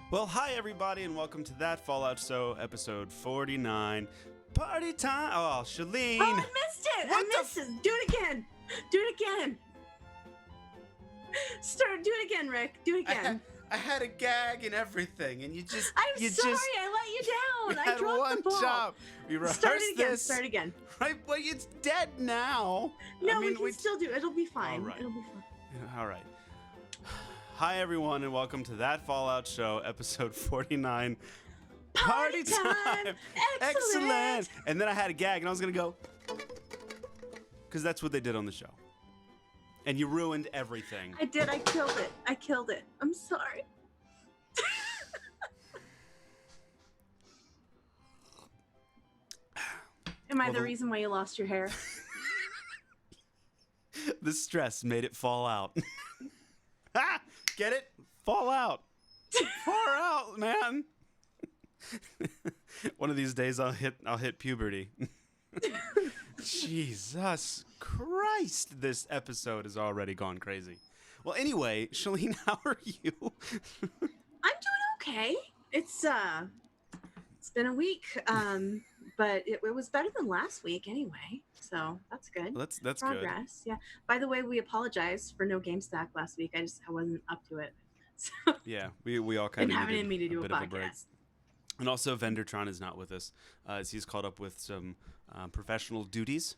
Well, hi everybody, and welcome to That Fallout Show, episode 49. Party time! Oh, Shaline! Oh, I missed it! What I missed it! Do it again! Do it again! Do it again, Rick. Do it again. I had a gag and everything, and you just... I'm sorry, I let you down. We I had dropped one the ball. job. We rehearsed Start it again. this. Start again. Right, well, it's dead now. No, we can still do it. It'll be fine. All right. It'll be fine. All right. Hi everyone, and welcome to That Fallout Show, episode 49. Party time! Excellent! And then I had a gag, and I was going to go... Because that's what they did on the show. And you ruined everything. I did. I killed it. I'm sorry. Am I the reason why you lost your hair? The stress made it fall out. Ah! Get it? Fall out. Far out, man. One of these days I'll hit puberty. Jesus Christ, this episode has already gone crazy. Well, anyway, Shaline, how are you? I'm doing okay. It's been a week, but it was better than last week anyway. So that's good. Well, that's progress. good. Yeah. By the way, we apologize for no game stack last week. I wasn't up to it. So Yeah, we all kind of having in me to do a bit of a break. podcast. And also, Vendertron is not with us, as he's caught up with some professional duties,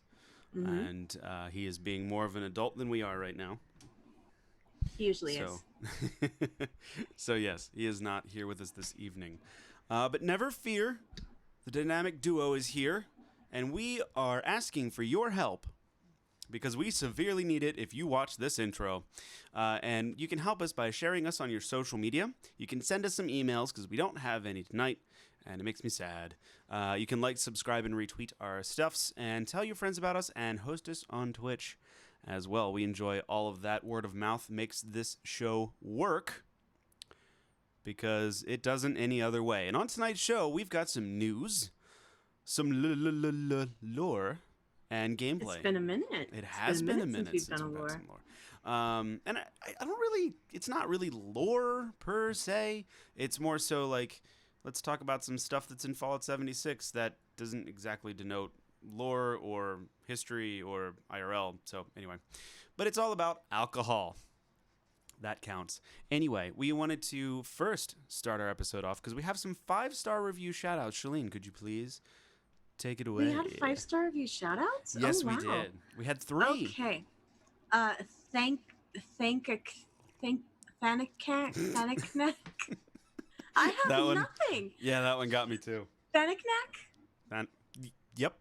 and he is being more of an adult than we are right now. He usually is. So yes, he is not here with us this evening. But never fear, the dynamic duo is here, and we are asking for your help, because we severely need it if you watch this intro. And you can help us by sharing us on your social media. You can send us some emails, because we don't have any tonight, and it makes me sad. You can like, subscribe, and retweet our stuffs, and tell your friends about us, and host us on Twitch as well. We enjoy all of that. Word of mouth makes this show work, because it doesn't any other way. And on tonight's show, we've got some news, some lore, and gameplay. It's been a minute. It has been a minute since we've done some lore. And I don't really, it's not really lore per se. It's more so like, let's talk about some stuff that's in Fallout 76 that doesn't exactly denote lore or history or IRL. So anyway, but it's all about alcohol. That counts. Anyway, we wanted to first start our episode off because we have some 5-star review shout-outs. Shaline, could you please take it away? We had 5-star review shout-outs? Yes, oh, wow. we did. We had 3. Okay. Thaniknak. I have That one- nothing. Yeah, that one got me too. Thaniknak? Yep.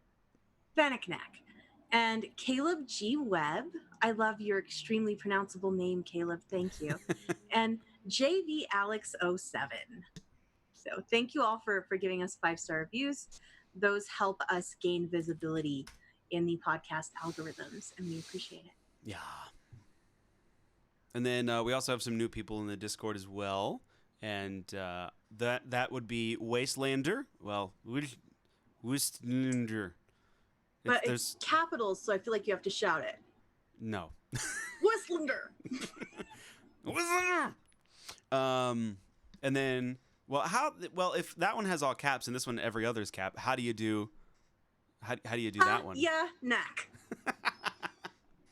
Thaniknak. And Caleb G. Webb. I love your extremely pronounceable name, Caleb. Thank you. And JV Alex 07. So thank you all for giving us 5-star reviews. Those help us gain visibility in the podcast algorithms, and we appreciate it. Yeah. And then we also have some new people in the Discord as well. And that would be Wastelander. Well, Wastelander. But it's capitals, so I feel like you have to shout it. No. Wastelander. Wastelander. And then, if that one has all caps and this one every other's cap, how do you do that one? Yeah, knack.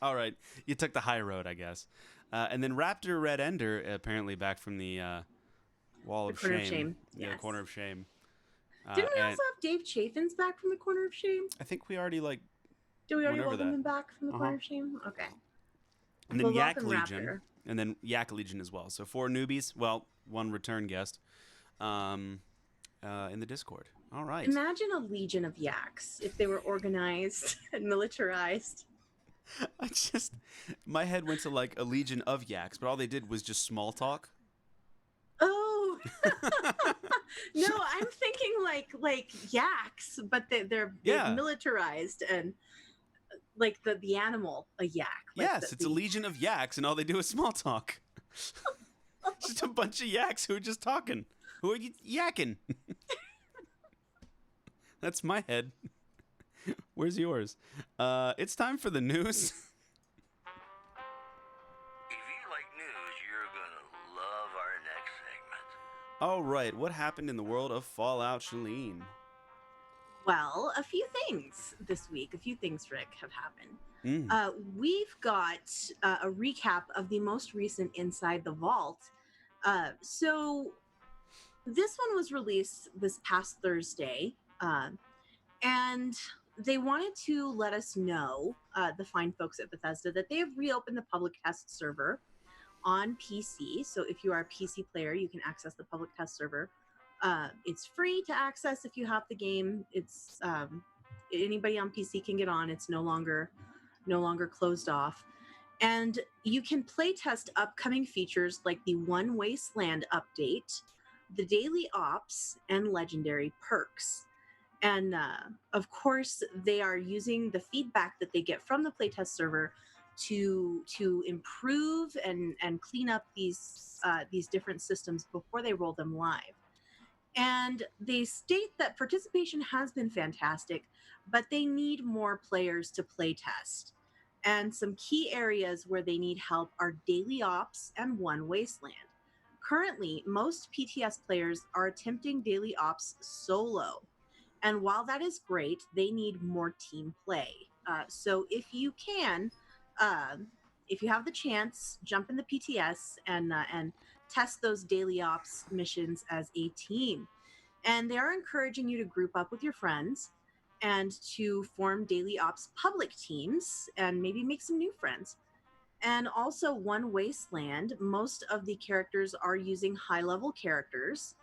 All right, you took the high road, I guess. And then Raptor Red Ender, apparently back from the Wall of Shame. Yeah, Yes. the Corner of Shame. Didn't we also have Dave Chafin's back from the Corner of Shame? I think we already Did we already went over welcome that. him back from the Corner of Shame? Okay. And then Yak welcome, Legion. Raptor. And then Yak Legion as well. So 4 newbies. Well, 1 return guest. In the Discord. All right. Imagine a legion of yaks if they were organized and militarized. My head went to like a legion of yaks, but all they did was just small talk. Oh no, I'm thinking like yaks, but they're militarized and like the animal, a yak. Like Yes, it's a legion of yaks, and all they do is small talk. Just a bunch of yaks who are just talking. Who are you yakking? That's my head. Where's yours? It's time for the news. If you like news, you're gonna love our next segment. All right, what happened in the world of Fallout, Shaline? Well, a few things this week. A few things, Rick, have happened. Mm. We've got a recap of the most recent Inside the Vault. So this one was released this past Thursday, and they wanted to let us know, the fine folks at Bethesda, that they have reopened the public test server on PC. So if you are a PC player, you can access the public test server. It's free to access if you have the game. It's anybody on PC can get on. It's no longer closed off. And you can play test upcoming features like the One Wasteland update, the daily ops, and legendary perks. And of course, they are using the feedback that they get from the playtest server to improve and clean up these different systems before they roll them live. And they state that participation has been fantastic, but they need more players to play test. And some key areas where they need help are daily ops and One Wasteland. Currently, most PTS players are attempting daily ops solo. And while that is great, they need more team play. So if you can, if you have the chance, jump in the PTS and test those daily ops missions as a team. And they are encouraging you to group up with your friends and to form daily ops public teams and maybe make some new friends. And also, One Wasteland, most of the characters are using high level characters.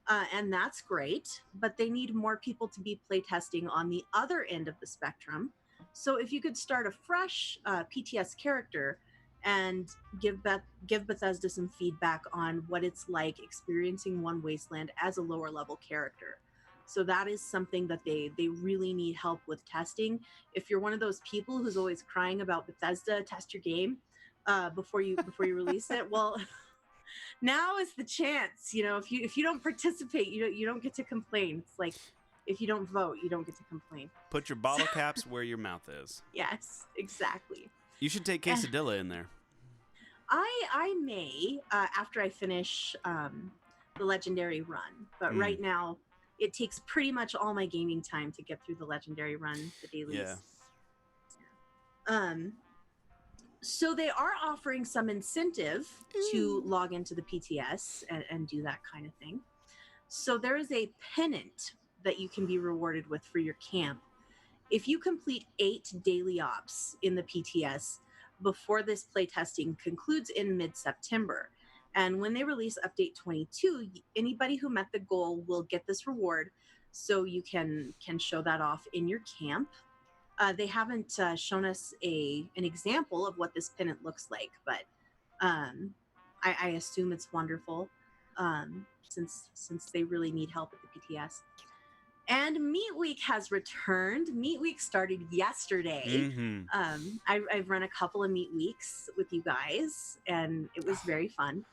And that's great, but they need more people to be playtesting on the other end of the spectrum. So if you could start a fresh PTS character and give Bethesda some feedback on what it's like experiencing One Wasteland as a lower level character. So that is something that they really need help with testing. If you're one of those people who's always crying about Bethesda, test your game before you release it. Well, now is the chance. You know, if you don't participate, you don't get to complain. It's like if you don't vote, you don't get to complain. Put your bottle caps where your mouth is. Yes, exactly. You should take quesadilla in there. I may after I finish the legendary run, but right now it takes pretty much all my gaming time to get through the legendary run, the dailies. Yeah. So they are offering some incentive to log into the PTS and do that kind of thing. So there is a pennant that you can be rewarded with for your camp. If you complete 8 daily ops in the PTS before this playtesting concludes in mid-September. And when they release update 22, anybody who met the goal will get this reward. So you can show that off in your camp. They haven't shown us an example of what this pennant looks like, but I assume it's wonderful since they really need help at the PTS. And Meat Week has returned. Meat Week started yesterday. Mm-hmm. I've run a couple of Meat Weeks with you guys, and it was very fun.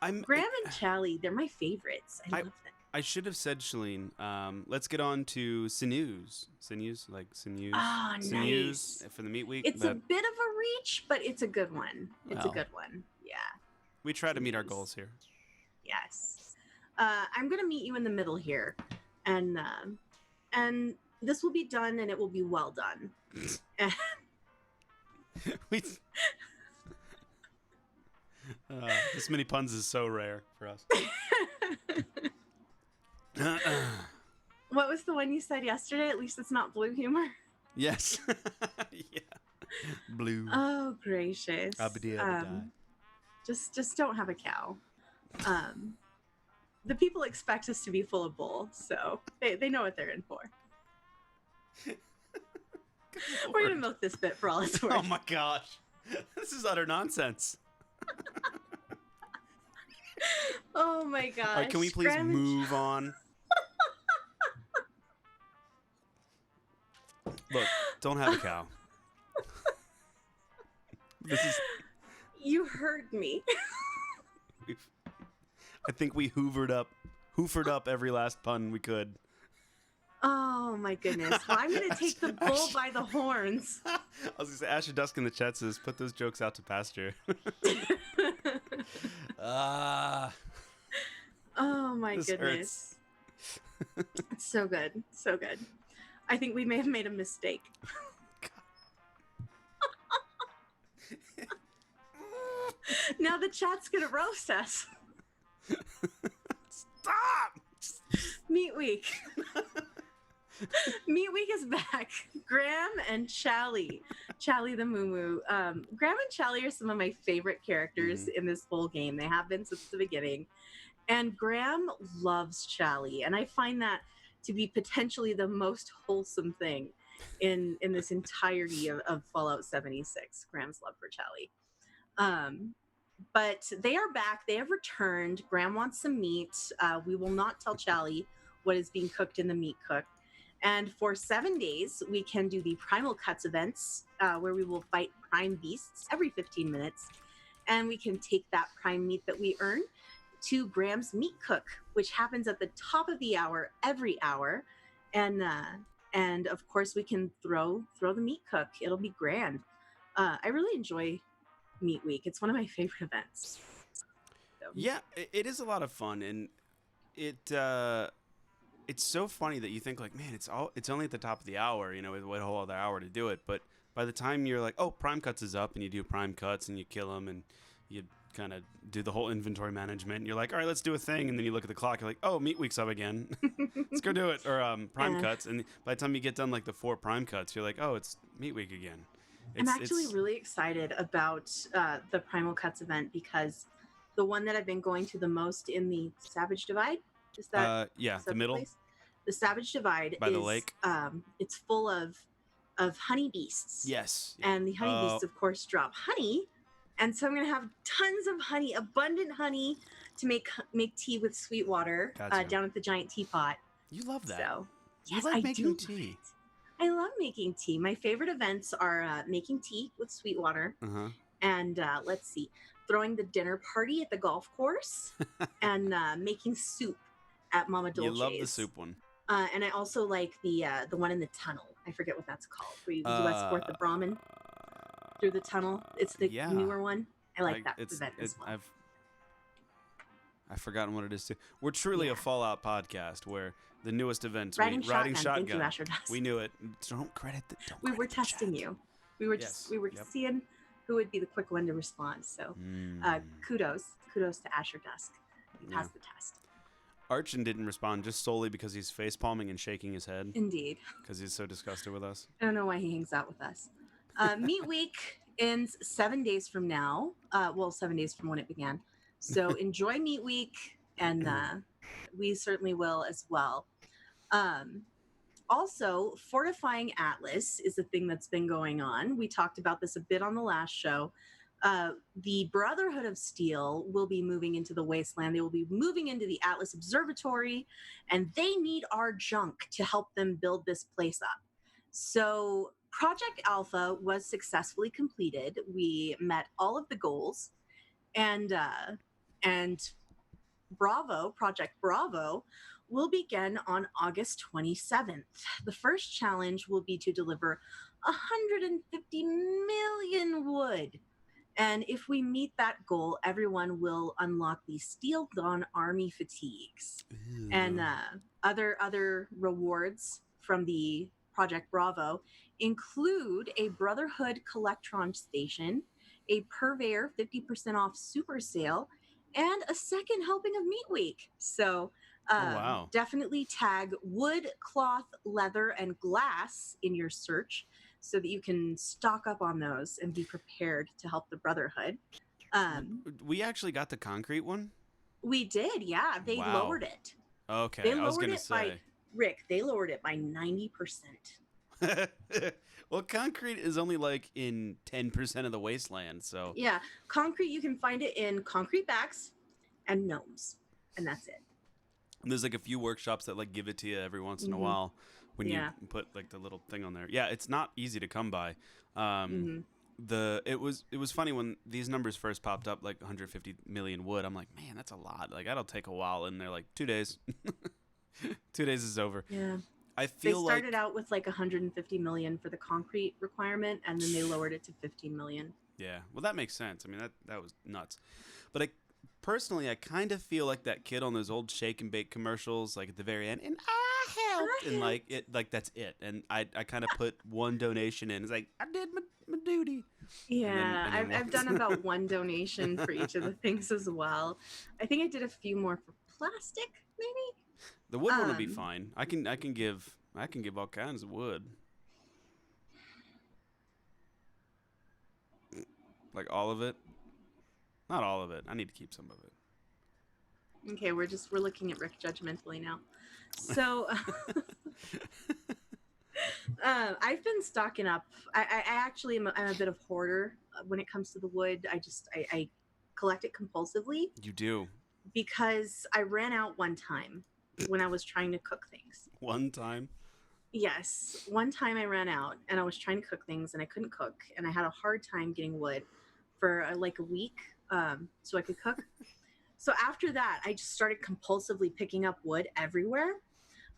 Graham and Chally, they're my favorites. I love them. I should have said, Shaline, let's get on to sinews. Sinews, like sinews. Oh, sinews nice. For the Meat Week. It's a bit of a reach, but it's a good one. It's a good one. Yeah. We try to meet our goals here. Yes. I'm going to meet you in the middle here. And this will be done, and it will be well done. This many puns is so rare for us. What was the one you said yesterday? At least it's not blue humor. Yes. Yeah. Blue. Oh, gracious. Just don't have a cow. The people expect us to be full of bull, so they know what they're in for. We're gonna milk this bit for all it's worth. Oh my gosh. This is utter nonsense. Oh my gosh. All right, can we please move on? Look, don't have a cow. This is. You heard me. I think we hoovered up every last pun we could. Oh my goodness. Well, I'm going to take the bull by the horns. I was going to say, Asher Dusk in the chat says, put those jokes out to pasture. Oh my This hurts. goodness. It's so good. So good. I think we may have made a mistake. Now the chat's gonna roast us. Stop! Meat Week. Meat Week is back. Graham and Chally. Chally the Moo Moo. Graham and Chally are some of my favorite characters in this whole game. They have been since the beginning. And Graham loves Chally. And I find that to be potentially the most wholesome thing in this entirety of Fallout 76, Graham's love for Chally. But they are back. They have returned. Graham wants some meat. We will not tell Chally what is being cooked in the meat cook. And for 7 days, we can do the Primal Cuts events, where we will fight prime beasts every 15 minutes. And we can take that prime meat that we earn to Graham's Meat Cook, which happens at the top of the hour every hour. And of course, we can throw the meat cook. It'll be grand. I really enjoy Meat Week. It's one of my favorite events. So. Yeah, it is a lot of fun, and it's so funny that you think like, man, it's only at the top of the hour, you know, with a whole other hour to do it. But by the time you're like, oh, Prime Cuts is up, and you do Prime Cuts, and you kill them, and you kind of do the whole inventory management, and you're like, all right, let's do a thing, and then you look at the clock, you're like, oh, Meat Week's up again. Let's go do it. Or Prime Cuts, and by the time you get done like the 4 Prime Cuts, you're like, oh, it's Meat Week again. I'm actually really excited about the Primal Cuts event because the one that I've been going to the most in the Savage Divide is that the middle place? The Savage Divide by the lake. It's full of honey beasts. Yes, and the honey beasts, of course, drop honey, and so I'm gonna have tons of honey, abundant honey, to make tea with sweet water down at the giant teapot. You love that. So you like making tea. I love making tea. My favorite events are making tea with Sweetwater, and let's see, throwing the dinner party at the golf course, and making soup at Mama Dolce's. You love the soup one. And I also like the one in the tunnel. I forget what that's called. Where you escort the Brahmin through the tunnel. It's the newer one. I like that event as well. I've forgotten what it is too. We're truly a Fallout podcast where the newest events, riding shotgun. Thank you, Asher Dusk. We knew it. Don't credit the. We were testing you. We were seeing who would be the quick one to respond. So, kudos to Asher Dusk. He passed the test. Archon didn't respond just solely because he's face palming and shaking his head. Indeed. Because he's so disgusted with us. I don't know why he hangs out with us. Meat Week ends 7 days from now. 7 days from when it began. So enjoy Meat Week, and we certainly will as well. Also, Fortifying Atlas is a thing that's been going on. We talked about this a bit on the last show. The Brotherhood of Steel will be moving into the Wasteland. They will be moving into the Atlas Observatory, and they need our junk to help them build this place up. So Project Alpha was successfully completed. We met all of the goals, and Project Bravo, will begin on August 27th. The first challenge will be to deliver 150 million wood. And if we meet that goal, everyone will unlock the Steel Dawn Army fatigues. Ew. And other rewards from the Project Bravo include a Brotherhood Collectron station, a Purveyor 50% off super sale, and a second helping of Meat Week. So definitely tag wood, cloth, leather, and glass in your search so that you can stock up on those and be prepared to help the Brotherhood. We actually got the concrete one? We did, yeah. They lowered it. Okay, I was going to say. Rick, they lowered it by 90%. Well, concrete is only like in 10% of the wasteland, so. Yeah, concrete, you can find it in concrete bags and gnomes, and that's it. And there's like a few workshops that like give it to you every once in a while when you put like the little thing on there. Yeah, it's not easy to come by. It was funny when these numbers first popped up, like 150 million wood. I'm like, man, that's a lot. Like that'll take a while, and they're like 2 days. 2 days is over. Yeah. I feel they started out with like 150 million for the concrete requirement, and then they lowered it to 15 million. Yeah, well, that makes sense. I mean, that was nuts. But personally, I kind of feel like that kid on those old shake and bake commercials, like at the very end, and I helped, and like that's it. And I kind of put one donation in. It's like I did my duty. Yeah, and then I've done about one donation for each of the things as well. I think I did a few more for plastic, maybe. The wood one will be fine. I can give all kinds of wood. Like all of it. Not all of it. I need to keep some of it. Okay, we're looking at Rick judgmentally now. So I've been stocking up. I actually am I'm a bit of hoarder when it comes to the wood. I collect it compulsively. You do. Because I ran out one time when I was trying to cook things. One time? Yes. One time I ran out and I was trying to cook things and I couldn't cook. And I had a hard time getting wood for like a week so I could cook. So after that, I just started compulsively picking up wood everywhere.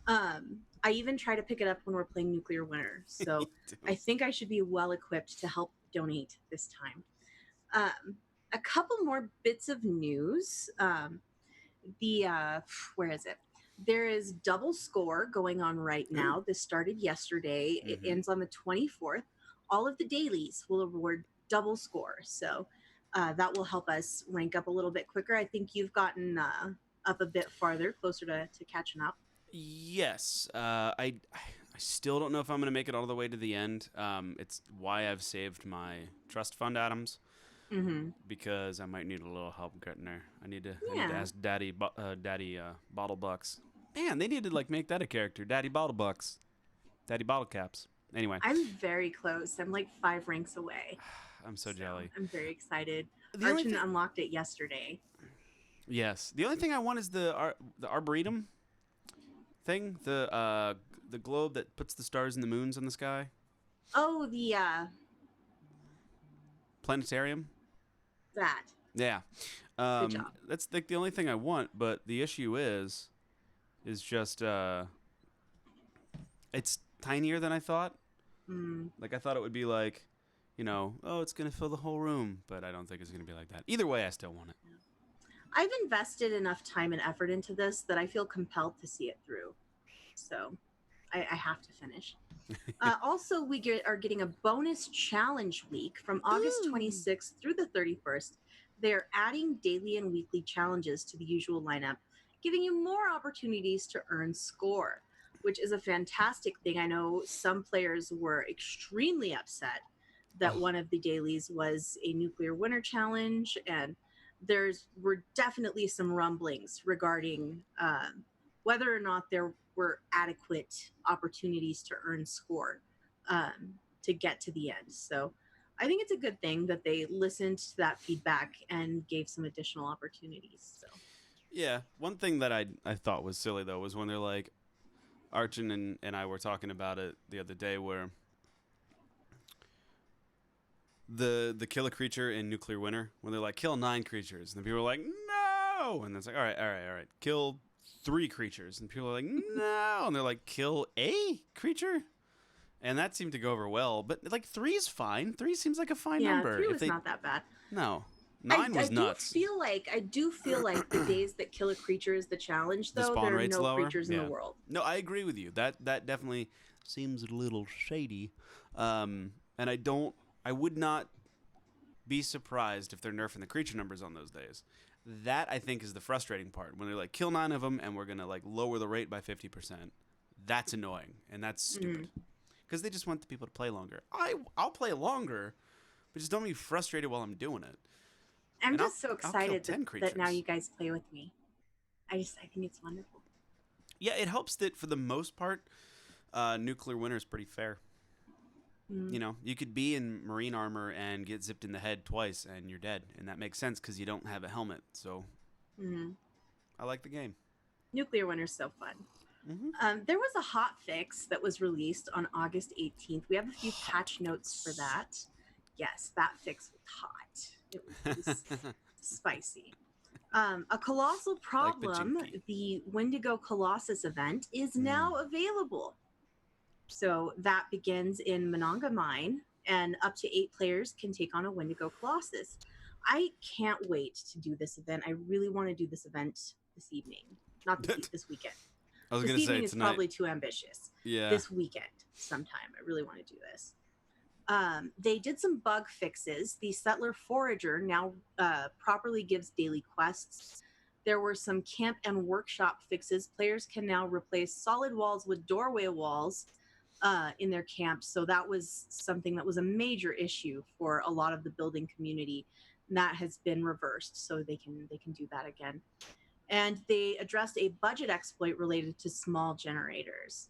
I even try to pick it up when we're playing Nuclear Winter. So I think I should be well equipped to help donate this time. A couple more bits of news. Where is it? There is double score going on right now. This started yesterday. It ends on the 24th. All of the dailies will award double score. So that will help us rank up a little bit quicker. I think you've gotten up a bit farther, closer to catching up. Yes. I still don't know if I'm going to make it all the way to the end. It's why I've saved my trust fund items. Because I might need a little help getting there. I need to ask Daddy Bottle Bucks. Man, they need to like make that a character. Daddy Bottle Bucks. Daddy Bottle Caps. Anyway. I'm very close. I'm like 5 ranks away. I'm so jelly. I'm very excited. Arjun unlocked it yesterday. Yes. The only thing I want is the Arboretum thing. The globe that puts the stars and the moons in the sky. Oh, the planetarium. That. Yeah. Good job. That's like the only thing I want, but the issue is just it's tinier than I thought. Like I thought it would be like, it's going to fill the whole room, but I don't think it's going to be like that. Either way, I still want it. I've invested enough time and effort into this that I feel compelled to see it through. So I have to finish. Also, we are getting a bonus challenge week from August 26th through the 31st. They're adding daily and weekly challenges to the usual lineup, giving you more opportunities to earn score, which is a fantastic thing. I know some players were extremely upset that one of the dailies was a Nuclear Winter challenge, and were definitely some rumblings regarding whether or not there were adequate opportunities to earn score to get to the end. So I think it's a good thing that they listened to that feedback and gave some additional opportunities. So yeah, one thing that I thought was silly though was when they're like, Arjun and I were talking about it the other day, where the kill a creature in Nuclear Winter, when they're like kill 9 creatures, and the people are like no, and it's like all right, kill 3 creatures, and people are like no, and they're like kill a creature, and that seemed to go over well. But like 3 is fine. 3 seems like a fine number. 3 was not that bad. No, 9 was nuts. I do feel like the days that kill a creture is the challenge, though, there are no creatures in the world. No, I agree with you. That definitely seems a little shady. And I would not be surprised if they're nerfing the creature numbers on those days. That, I think, is the frustrating part. When they're like, kill 9 of them, and we're going to like lower the rate by 50%. That's annoying, and that's stupid. Because they just want the people to play longer. I'll play longer, but just don't be frustrated while I'm doing it. I'm just so excited that now you guys play with me. I think it's wonderful. Yeah, it helps that for the most part, Nuclear Winter is pretty fair. You could be in marine armor and get zipped in the head twice and you're dead. And that makes sense because you don't have a helmet. So I like the game. Nuclear Winter's so fun. There was a hot fix that was released on August 18th. We have a few patch notes for that. Yes, that fix was hot. It was spicy. A colossal problem, like the Wendigo Colossus event, is now available. So that begins in Monongah Mine, and up to 8 players can take on a Wendigo Colossus. I can't wait to do this event. I really want to do this event this evening, not this weekend. I was This gonna say evening is tonight. probably too ambitious. Yeah. This weekend sometime. I really want to do this. They did some bug fixes. The Settler Forager now properly gives daily quests. There were some camp and workshop fixes. Players can now replace solid walls with doorway walls in their camps. So that was something that was a major issue for a lot of the building community. That has been reversed, so they can do that again. And they addressed a budget exploit related to small generators.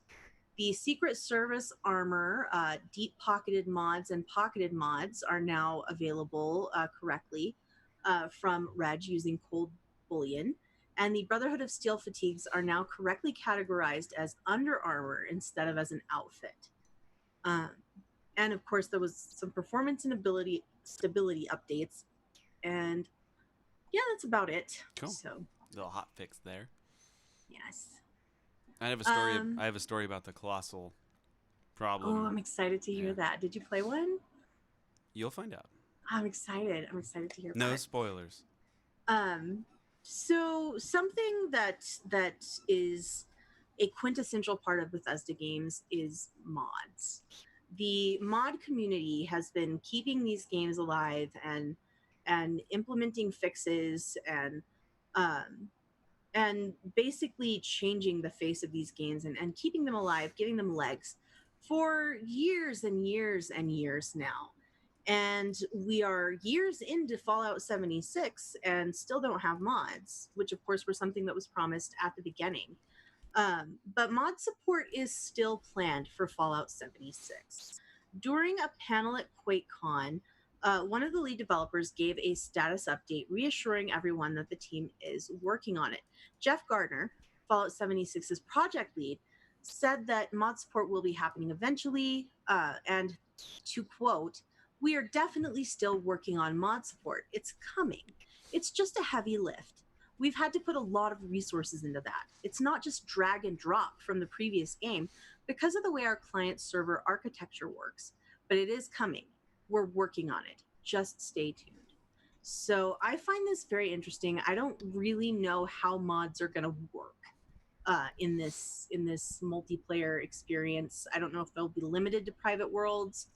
The Secret Service armor, deep-pocketed mods, and pocketed mods are now available correctly from Reg using cold bullion. And the Brotherhood of Steel fatigues are now correctly categorized as under armor instead of as an outfit. And of course, there was some performance and stability updates. And yeah, that's about it. Cool. So, little hot fix there. yes. I have a story. I have a story about the colossal problem. Oh, I'm excited to hear that. Did you play one? You'll find out. I'm excited. I'm excited to hear about No it. spoilers. So something that is a quintessential part of Bethesda games is mods. The mod community has been keeping these games alive and implementing fixes and basically changing the face of these games and keeping them alive, giving them legs for years and years and years now. And we are years into Fallout 76 and still don't have mods, which of course were something that was promised at the beginning. But mod support is still planned for Fallout 76. During a panel at QuakeCon, one of the lead developers gave a status update reassuring everyone that the team is working on it. Jeff Gardner, Fallout 76's project lead, said that mod support will be happening eventually, and to quote, "We are definitely still working on mod support. It's coming. It's just a heavy lift. We've had to put a lot of resources into that. It's not just drag and drop from the previous game because of the way our client server architecture works, but it is coming. We're working on it. Just stay tuned." So I find this very interesting. I don't really know how mods are going to work in this multiplayer experience. I don't know if they'll be limited to private worlds.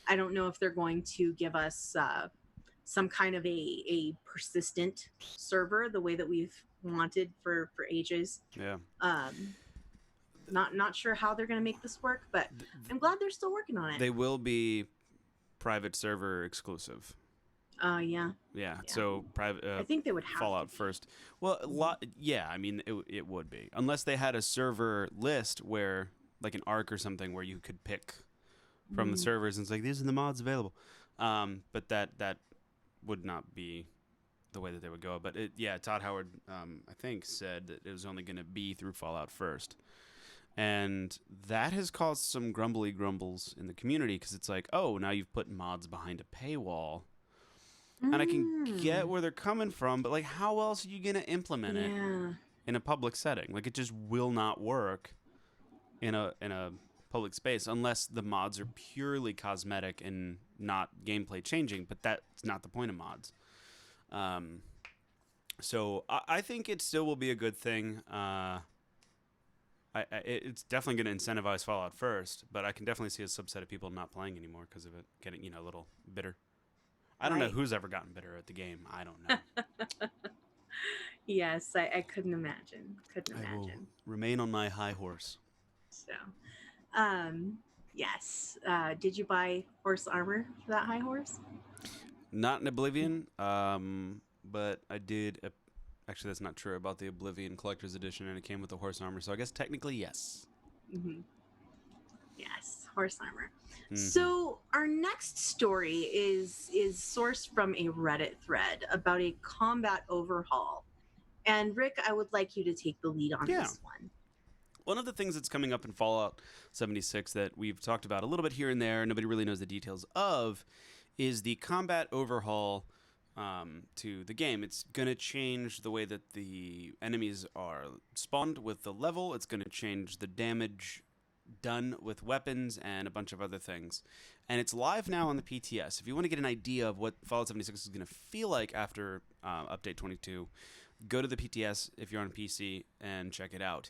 I don't know if they're going to give us some kind of a persistent server the way that we've wanted for ages. Yeah. Not sure how they're going to make this work, but I'm glad they're still working on it. They will be private server exclusive. Yeah. So private. I think they would have Fallout to first. Well, yeah. I mean, it would be unless they had a server list where, like an ARC or something, where you could pick from the servers and it's like these are the mods available. But that would not be the way that they would go. But Todd Howard, I think, said that it was only going to be through Fallout first. And that has caused some grumbles in the community because it's like, oh, now you've put mods behind a paywall. And I can get where they're coming from, but like, how else are you going to implement it in a public setting? Like, it just will not work in a public space unless the mods are purely cosmetic and not gameplay changing. But that's not the point of mods. So I think it still will be a good thing. It's definitely going to incentivize Fallout first, but I can definitely see a subset of people not playing anymore because of it getting, a little bitter. I don't know who's ever gotten bitter at the game. I don't know. Yes, I couldn't imagine. I will remain on my high horse. So, yes. Did you buy horse armor for that high horse? Not in Oblivion, but I did. Actually, that's not true about the Oblivion Collector's Edition, and it came with the horse armor. So I guess technically, yes. Mm-hmm. Yes, horse armor. Mm-hmm. So our next story is sourced from a Reddit thread about a combat overhaul. And Rick, I would like you to take the lead on this one. One of the things that's coming up in Fallout 76 that we've talked about a little bit here and there, nobody really knows the details of, is the combat overhaul to the game. It's going to change the way that the enemies are spawned with the level. It's going to change the damage done with weapons and a bunch of other things. And it's live now on the PTS. If you want to get an idea of what Fallout 76 is going to feel like after Update 22, go to the PTS if you're on PC and check it out.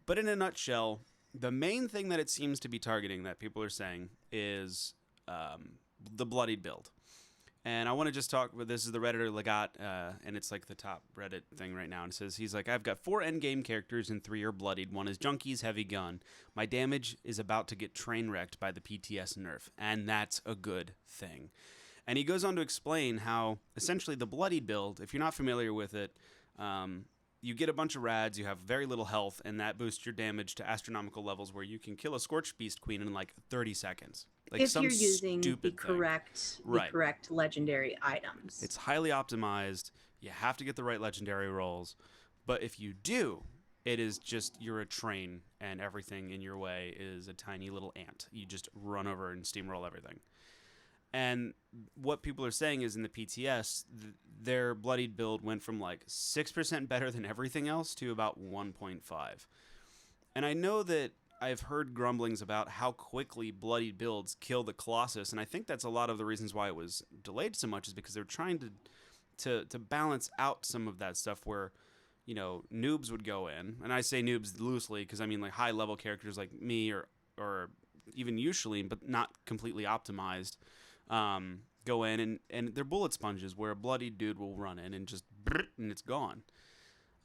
But in a nutshell, the main thing that it seems to be targeting that people are saying is the bloodied build. And I want to just talk, this is the Redditor Legat, and it's like the top Reddit thing right now. And it says, he's like, I've got 4 endgame characters and 3 are bloodied. 1 is Junkie's heavy gun. My damage is about to get train wrecked by the PTS nerf, and that's a good thing. And he goes on to explain how, essentially, the bloodied build, if you're not familiar with it, you get a bunch of rads, you have very little health, and that boosts your damage to astronomical levels where you can kill a Scorched Beast Queen in like 30 seconds. Like if you're using the correct right. legendary items. It's highly optimized. You have to get the right legendary rolls. But if you do, it is just, you're a train, and everything in your way is a tiny little ant. You just run over and steamroll everything. And what people are saying is in the PTS, their bloodied build went from like 6% better than everything else to about 1.5. And I know that I've heard grumblings about how quickly bloodied builds kill the Colossus, and I think that's a lot of the reasons why it was delayed so much is because they're trying to balance out some of that stuff where, you know, noobs would go in, and I say noobs loosely because I mean like high-level characters like me or even you, Shaline, but not completely optimized, go in and they're bullet sponges where a bloodied dude will run in and just and it's gone.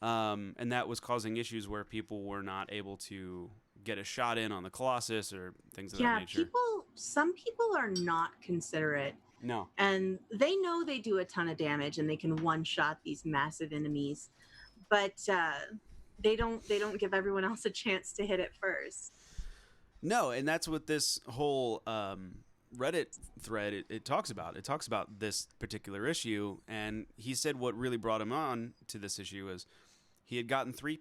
And that was causing issues where people were not able to get a shot in on the Colossus or things of that nature. Some people are not considerate. No. And they know they do a ton of damage and they can one-shot these massive enemies, but they don't give everyone else a chance to hit it first. No, and that's what this whole Reddit thread it talks about. It talks about this particular issue, and he said what really brought him on to this issue is he had gotten 3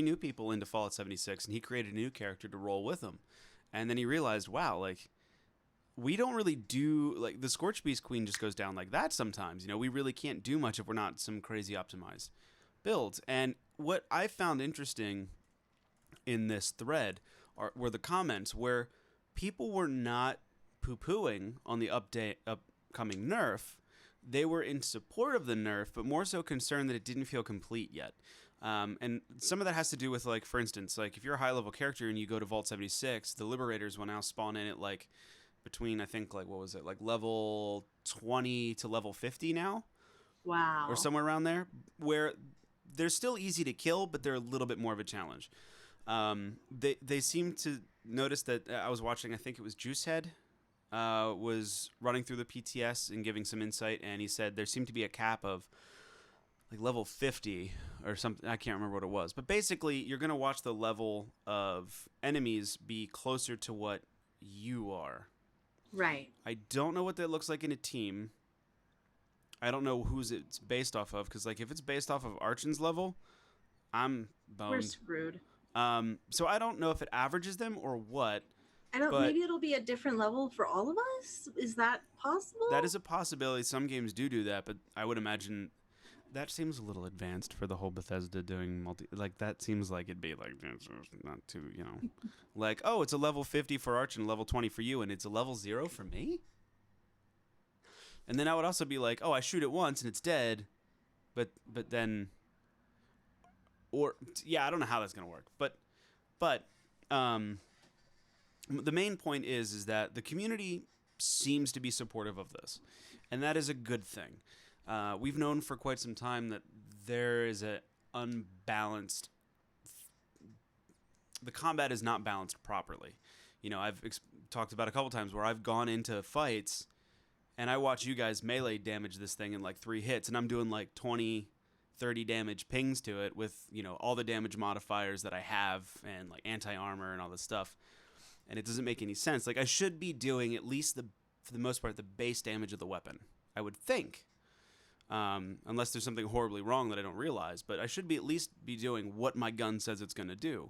new people into Fallout 76, and he created a new character to roll with them. And then he realized, wow, like, we don't really do, like, the Scorched Beast Queen just goes down like that sometimes. You know, we really can't do much if we're not some crazy optimized builds. And what I found interesting in this thread were the comments where people were not poo-pooing on the upcoming nerf. They were in support of the nerf, but more so concerned that it didn't feel complete yet. And some of that has to do with, like, for instance, like if you're a high-level character and you go to Vault 76, the Liberators will now spawn in at, like, between, I think, like, what was it, like level 20 to level 50 now? Wow. Or somewhere around there, where they're still easy to kill, but they're a little bit more of a challenge. They seem to notice that I was watching, I think it was Juicehead, was running through the PTS and giving some insight, and he said there seemed to be a cap of like level 50 or something. I can't remember what it was, but basically you're going to watch the level of enemies be closer to what you are. Right. I don't know what that looks like in a team. I don't know who's it's based off of, because like if it's based off of Archon's level, I'm boned. We're screwed. So I don't know if it averages them or what. Maybe it'll be a different level for all of us? Is that possible? That is a possibility. Some games do that, but I would imagine that seems a little advanced for the whole Bethesda doing like that seems like it'd be like not too, you know, like, oh, it's a level 50 for Arch and level 20 for you and it's a level 0 for me? And then I would also be like, oh, I shoot it once and it's dead, but then, or yeah, I don't know how that's gonna work, but the main point is that the community seems to be supportive of this, and that is a good thing. We've known for quite some time that there is a unbalanced. The combat is not balanced properly. You know, I've talked about a couple times where I've gone into fights and I watch you guys melee damage this thing in like 3 hits, and I'm doing like 20, 30 damage pings to it with, you know, all the damage modifiers that I have and like anti-armor and all this stuff. And it doesn't make any sense. Like, I should be doing at least for the most part, the base damage of the weapon, I would think. Unless there's something horribly wrong that I don't realize. But I should be at least be doing what my gun says it's going to do.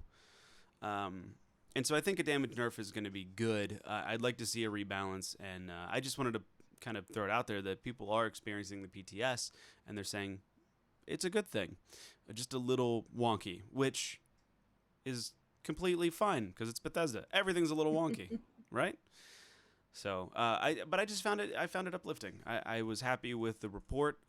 And so I think a damage nerf is going to be good. I'd like to see a rebalance. And I just wanted to kind of throw it out there that people are experiencing the PTS. And they're saying it's a good thing. Just a little wonky, which is completely fine because it's Bethesda. Everything's a little wonky, right? So, but I just found it uplifting. I was happy with the report.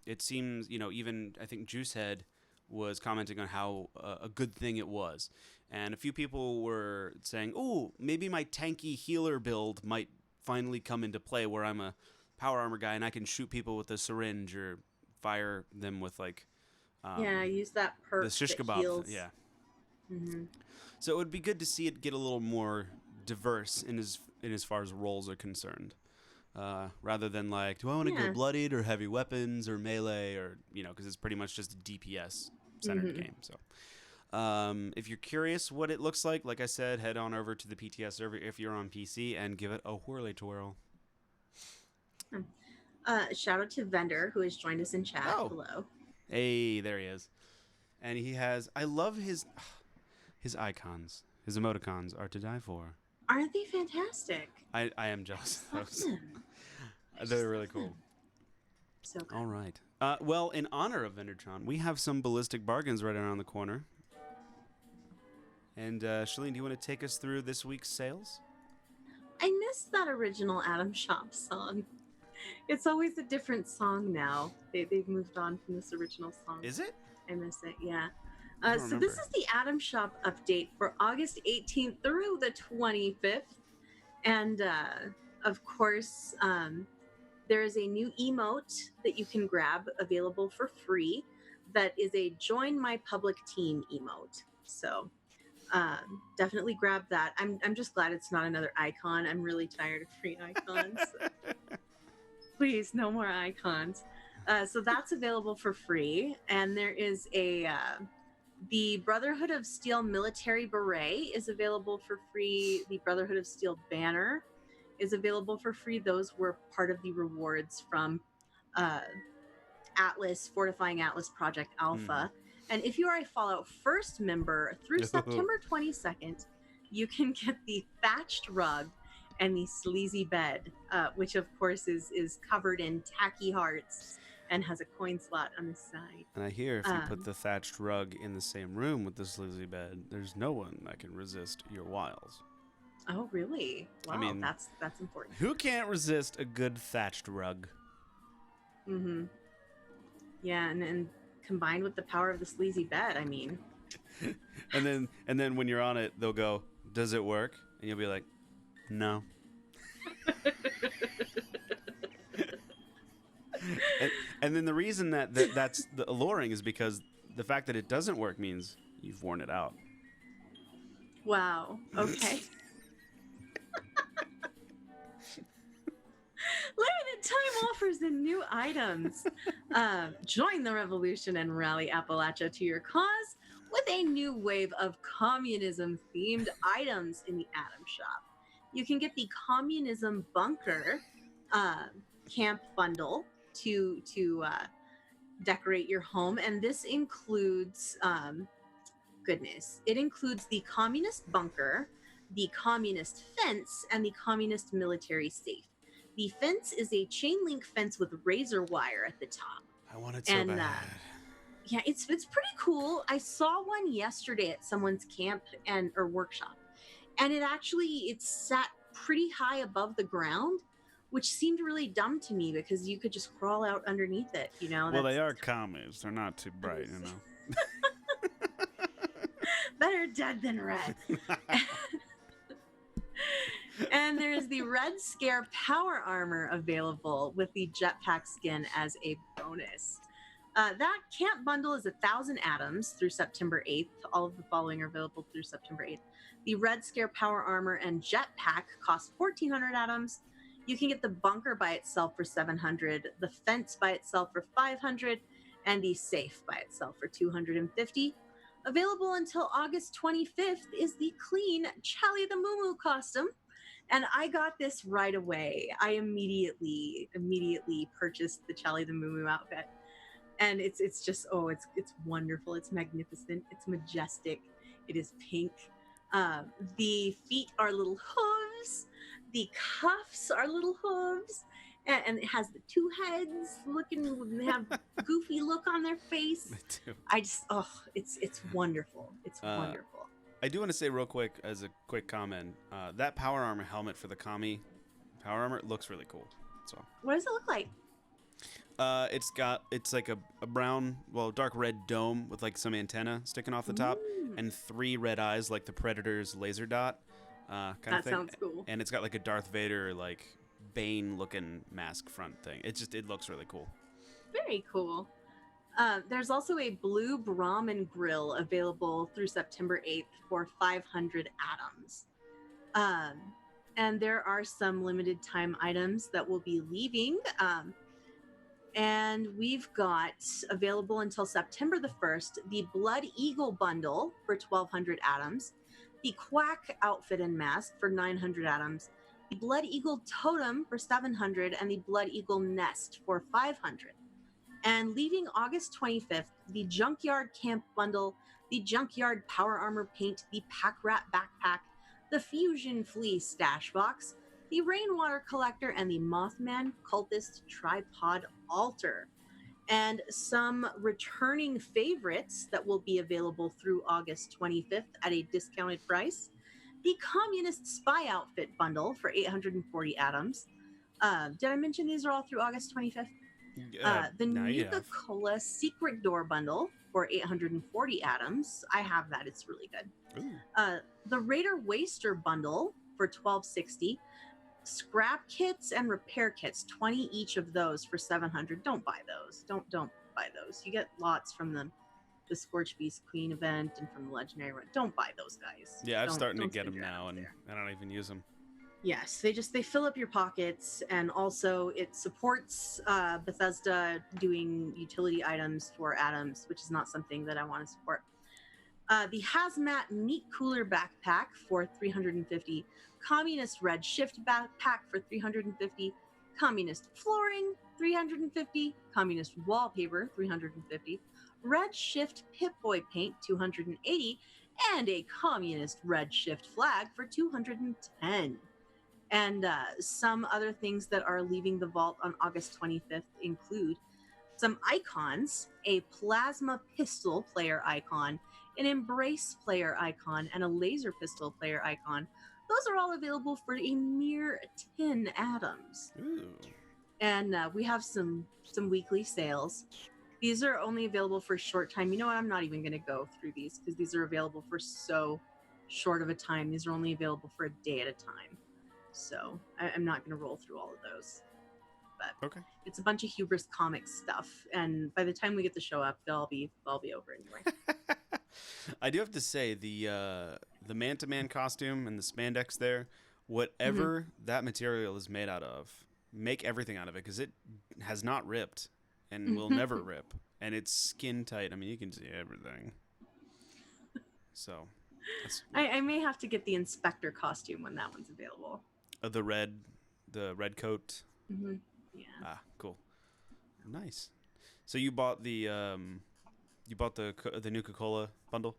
It seems, even I think Juicehead was commenting on how a good thing it was. And a few people were saying, "Oh, maybe my tanky healer build might finally come into play where I'm a power armor guy and I can shoot people with a syringe or fire them with like use that perk the shish that kebab. heals. Yeah. Mm-hmm. So it would be good to see it get a little more diverse in as far as roles are concerned, rather than like, do I want to go bloodied or heavy weapons or melee or because it's pretty much just a DPS centered game. So if you're curious what it looks like I said, head on over to the PTS server if you're on PC and give it a whirly twirl. Shout out to Vendor who has joined us in chat. Oh. Hello. Hey, there he is, and he has. I love his icons. His emoticons are to die for. Aren't they fantastic? I am jealous of those. They're They're really cool. So good. All right. Well, in honor of Vendertron, we have some ballistic bargains right around the corner. And Shaline, do you want to take us through this week's sales? I missed that original Adam Shop song. It's always a different song now. They've moved on from this original song. Is it? I miss it, yeah. So this is the Adam Shop update for August 18th through the 25th. And of course, there is a new emote that you can grab available for free that is a Join My Public Team emote. So definitely grab that. I'm just glad it's not another icon. I'm really tired of free icons. Please, no more icons. So that's available for free. And there is the Brotherhood of Steel Military Beret is available for free. The Brotherhood of Steel Banner is available for free. Those were part of the rewards from Atlas, Fortifying Atlas Project Alpha. And if you are a Fallout First member through September 22nd, you can get the thatched rug and the sleazy bed, which of course is covered in tacky hearts and has a coin slot on the side. And I hear if you put the thatched rug in the same room with the sleazy bed, there's no one that can resist your wiles. Oh, really? Wow, I mean, that's important. Who can't resist a good thatched rug? Mm-hmm. Yeah, and combined with the power of the sleazy bed, I mean. and then when you're on it, they'll go, "Does it work?" And you'll be like, "No." and then the reason that's the alluring is because the fact that it doesn't work means you've worn it out. Wow. Okay. Limited time offers and new items. Join the revolution and rally Appalachia to your cause with a new wave of communism-themed items in the Atom Shop. You can get the Communism Bunker camp bundle to decorate your home, and this includes it includes the Communist Bunker, the Communist Fence, and the Communist Military Safe. The fence is a chain link fence with razor wire at the top. I want it so bad. Yeah, it's pretty cool. I saw one yesterday at someone's camp or workshop, and it sat pretty high above the ground, which seemed really dumb to me because you could just crawl out underneath it. Well, they are commies. They're not too bright, Better dead than red. And there's the Red Scare Power Armor available with the Jetpack skin as a bonus. That camp bundle is 1,000 atoms through September 8th. All of the following are available through September 8th. The Red Scare Power Armor and Jetpack cost 1,400 atoms. You can get the bunker by itself for 700, the fence by itself for 500, and the safe by itself for 250. Available until August 25th is the clean Charlie the Moo costume. And I got this right away. I immediately purchased the Charlie the Moo outfit. And it's just, it's wonderful. It's magnificent. It's majestic. It is pink. The feet are little hooves. The cuffs are little hooves. And it has the two heads they have goofy look on their face. Me too. It's wonderful. It's wonderful. I do want to say real quick, as a quick comment, that power armor helmet for the Kami power armor looks really cool. So What does it look like? It's like a brown, well, dark red dome with like some antenna sticking off the top, and 3 red eyes like the Predator's laser dot kind of That thing. sounds cool. And it's got like a Darth Vader like Bane looking mask front thing. It looks really cool. Very cool. There's also a blue Brahmin grill available through September 8th for 500 atoms. And there are some limited time items that will be leaving. And we've got available until September the 1st, the Blood Eagle bundle for 1,200 atoms, the Quack outfit and mask for 900 atoms, the Blood Eagle totem for 700, and the Blood Eagle nest for 500. And leaving August 25th, the Junkyard Camp bundle, the Junkyard Power Armor paint, the Pack Rat backpack, the Fusion Fleece stash box, the Rainwater Collector, and the Mothman Cultist Tripod Altar. And some returning favorites that will be available through August 25th at a discounted price. The Communist Spy Outfit bundle for 840 atoms. Did I mention these are all through August 25th? The Nuka-Cola Secret Door bundle for 840 atoms. I have that. It's really good. The Raider Waster bundle for 1260. Scrap kits and repair kits, 20 each of those for 700. Don't buy those. Don't buy those. You get lots from the Scorch Beast Queen event and from the Legendary Run. Don't buy those, guys. Yeah, I'm starting to get them now, and I don't even use them. Yes, they fill up your pockets, and also it supports Bethesda doing utility items for atoms, which is not something that I want to support. The Hazmat Meat Cooler backpack for 350, Communist Red Shift backpack for 350, Communist Flooring 350, Communist Wallpaper 350, Red Shift Pip-Boy paint 280, and a Communist Red Shift flag for 210. And some other things that are leaving the vault on August 25th include some icons, a plasma pistol player icon, an embrace player icon, and a laser pistol player icon. Those are all available for a mere 10 atoms. Ooh. And we have some weekly sales. These are only available for a short time. You know what? I'm not even going to go through these because these are available for so short of a time. These are only available for a day at a time. So I'm not going to roll through all of those. But okay. It's a bunch of Hubris Comics stuff. And by the time we get the show up, they'll be over anyway. I do have to say the Man-to-Man costume and the spandex there, whatever that material is made out of, make everything out of it because it has not ripped and will never rip, and it's skin tight. I mean, you can see everything. So, I may have to get the Inspector costume when that one's available. The red coat. Mm-hmm. Yeah. Ah, cool. Nice. So you bought the Nuka-Cola bundle?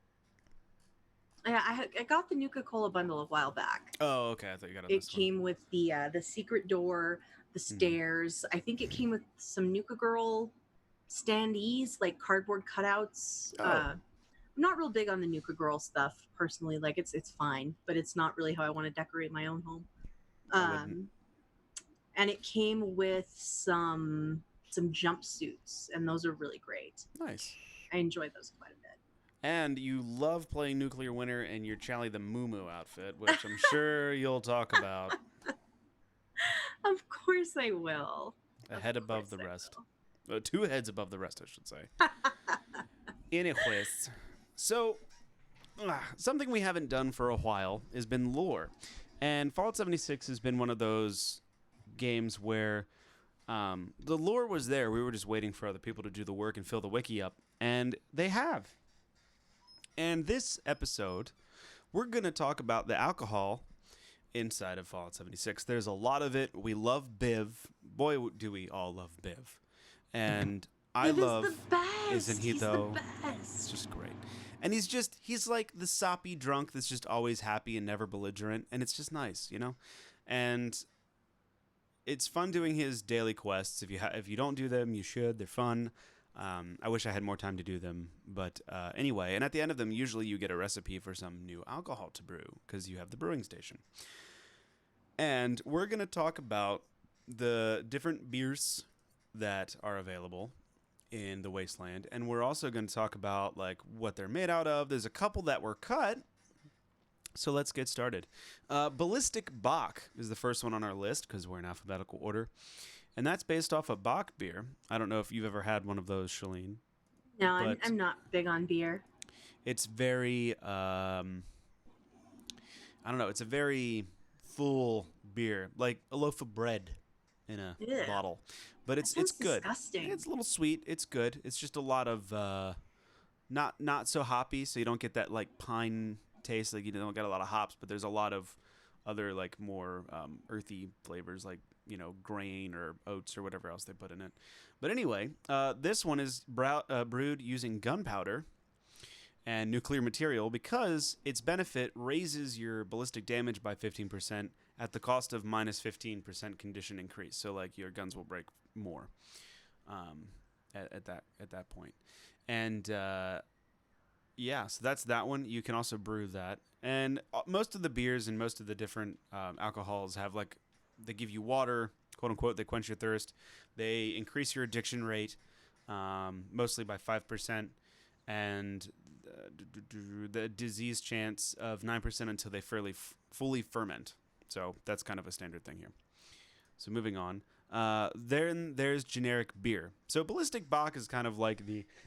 Yeah, I got the Nuka-Cola bundle a while back. Oh, okay. I thought you got it. It came with the secret door, the stairs. I think it came with some Nuka Girl standees, like cardboard cutouts. Oh. I'm not real big on the Nuka Girl stuff personally. Like it's fine, but it's not really how I want to decorate my own home. And it came with some jumpsuits, and those are really great. Nice. I enjoy those quite a bit. And you love playing Nuclear Winter in your Charlie the Moo Moo outfit, which I'm sure you'll talk about. Of course I will. A head above the rest. 2 heads above the rest, I should say. Anyways, so something we haven't done for a while has been lore. And Fallout 76 has been one of those games where the lore was there. We were just waiting for other people to do the work and fill the wiki up. And they have. And this episode, we're going to talk about the alcohol inside of Fallout 76. There's a lot of it. We love Biv. Boy, do we all love Biv. And I love... the best. Isn't he, he's though? The best. It's just great. And he's like the soppy drunk that's just always happy and never belligerent. And it's just nice, you know? And it's fun doing his daily quests. If you don't do them, you should. They're fun. I wish I had more time to do them, but anyway. And at the end of them, usually you get a recipe for some new alcohol to brew because you have the brewing station. And we're going to talk about the different beers that are available in the Wasteland, and we're also going to talk about like what they're made out of. There's a couple that were cut, so let's get started. Ballistic Bach is the first one on our list because we're in alphabetical order, and that's based off a Bach beer. I don't know if you've ever had one of those, Shaline. No, I'm not big on beer. It's very I don't know. It's a very full beer, like a loaf of bread in a bottle. But it's good. Disgusting. It's a little sweet. It's good. It's just a lot of not so hoppy, so you don't get that like pine taste. Like you don't get a lot of hops, but there's a lot of other like more earthy flavors, like grain or oats or whatever else they put in it. But anyway, this one is brewed using gunpowder and nuclear material because its benefit raises your ballistic damage by 15% at the cost of minus 15% condition increase. So like your guns will break more at that point. And yeah, so that's that one. You can also brew that. And most of the beers and most of the different alcohols have like, they give you water, quote unquote, they quench your thirst. They increase your addiction rate, mostly by 5%. And the disease chance of 9% until they fully ferment. So that's kind of a standard thing here. So moving on. Then there's generic beer. So Ballistic Bach is kind of like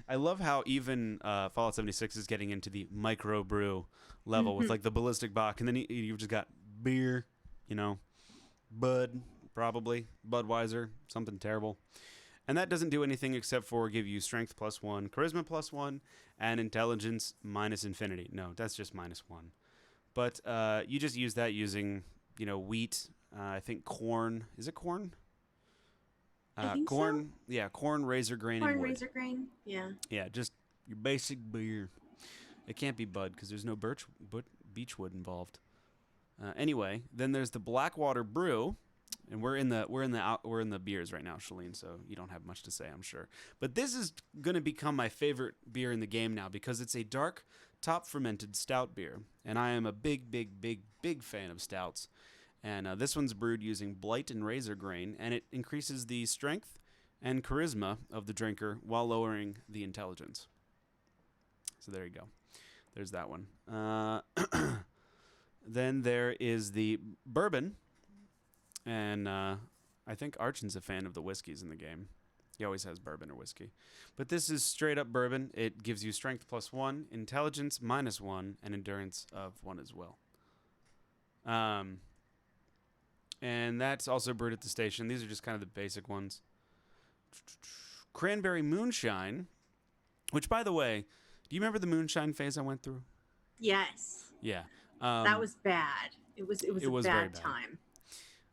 I love how even Fallout 76 is getting into the microbrew level with like the Ballistic Bach. And then you've just got beer, Bud, probably, Budweiser, something terrible. And that doesn't do anything except for give you strength +1, charisma +1, and intelligence minus infinity. No, that's just -1. But you just use that using, wheat. I think corn. Is it corn? I think corn. So. Yeah, corn, razor grain, and wood. Corn, razor grain. Yeah. Yeah, just your basic beer. It can't be Bud because there's no beechwood involved. Anyway, then there's the Blackwater Brew. And we're in the beers right now, Shaline, so you don't have much to say, I'm sure. But this is going to become my favorite beer in the game now because it's a dark, top-fermented stout beer. And I am a big, big, big, big fan of stouts. And this one's brewed using blight and razor grain, and it increases the strength and charisma of the drinker while lowering the intelligence. So there you go. There's that one. Then there is the bourbon. And I think Archin's a fan of the whiskeys in the game. He always has bourbon or whiskey. But this is straight up bourbon. It gives you strength +1, intelligence -1, and endurance of 1 as well. And that's also brewed at the station. These are just kind of the basic ones. Cranberry Moonshine, which, by the way, do you remember the moonshine phase I went through? Yes. Yeah. That was bad. It was a bad time.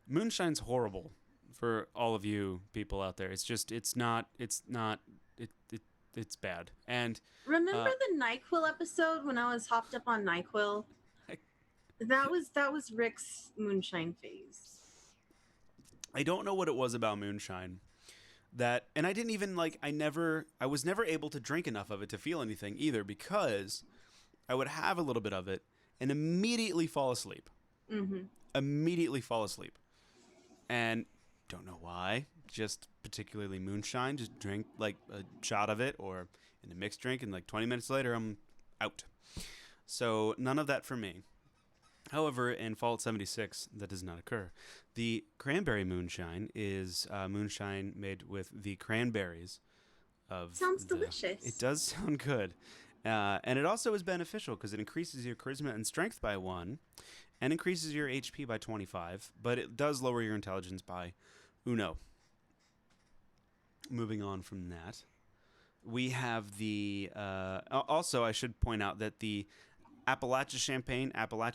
Moonshine's horrible for all of you people out there. It's bad. And remember the NyQuil episode when I was hopped up on NyQuil? That was Rick's moonshine phase. I don't know what it was about moonshine and I didn't even I was never able to drink enough of it to feel anything either because I would have a little bit of it and immediately fall asleep. Immediately fall asleep. And don't know why, just particularly moonshine, just drink like a shot of it or in a mixed drink and like 20 minutes later I'm out. So none of that for me. However, in Fallout 76, that does not occur. The Cranberry Moonshine is moonshine made with the cranberries of Sounds delicious. It does sound good. And it also is beneficial because it increases your charisma and strength by 1 and increases your HP by 25, but it does lower your intelligence by 1. Moving on from that, we have the... also, I should point out that the Appalachian Champagne, Apala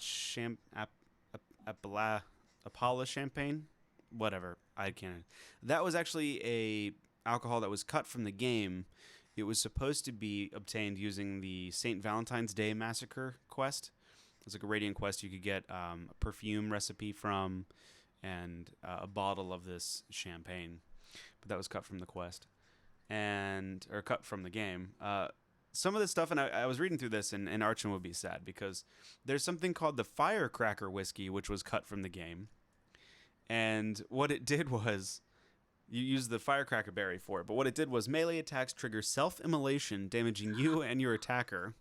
Champagne, whatever, I can't... That was actually a alcohol that was cut from the game. It was supposed to be obtained using the St. Valentine's Day Massacre quest. It's like a Radiant quest you could get a perfume recipe from and a bottle of this champagne. But that was cut from the quest. or cut from the game. Some of this stuff, and I was reading through this, and Archon would be sad because there's something called the Firecracker Whiskey, which was cut from the game. And what it did was, you use the firecracker berry for it, but what it did was melee attacks trigger self-immolation, damaging you and your attacker.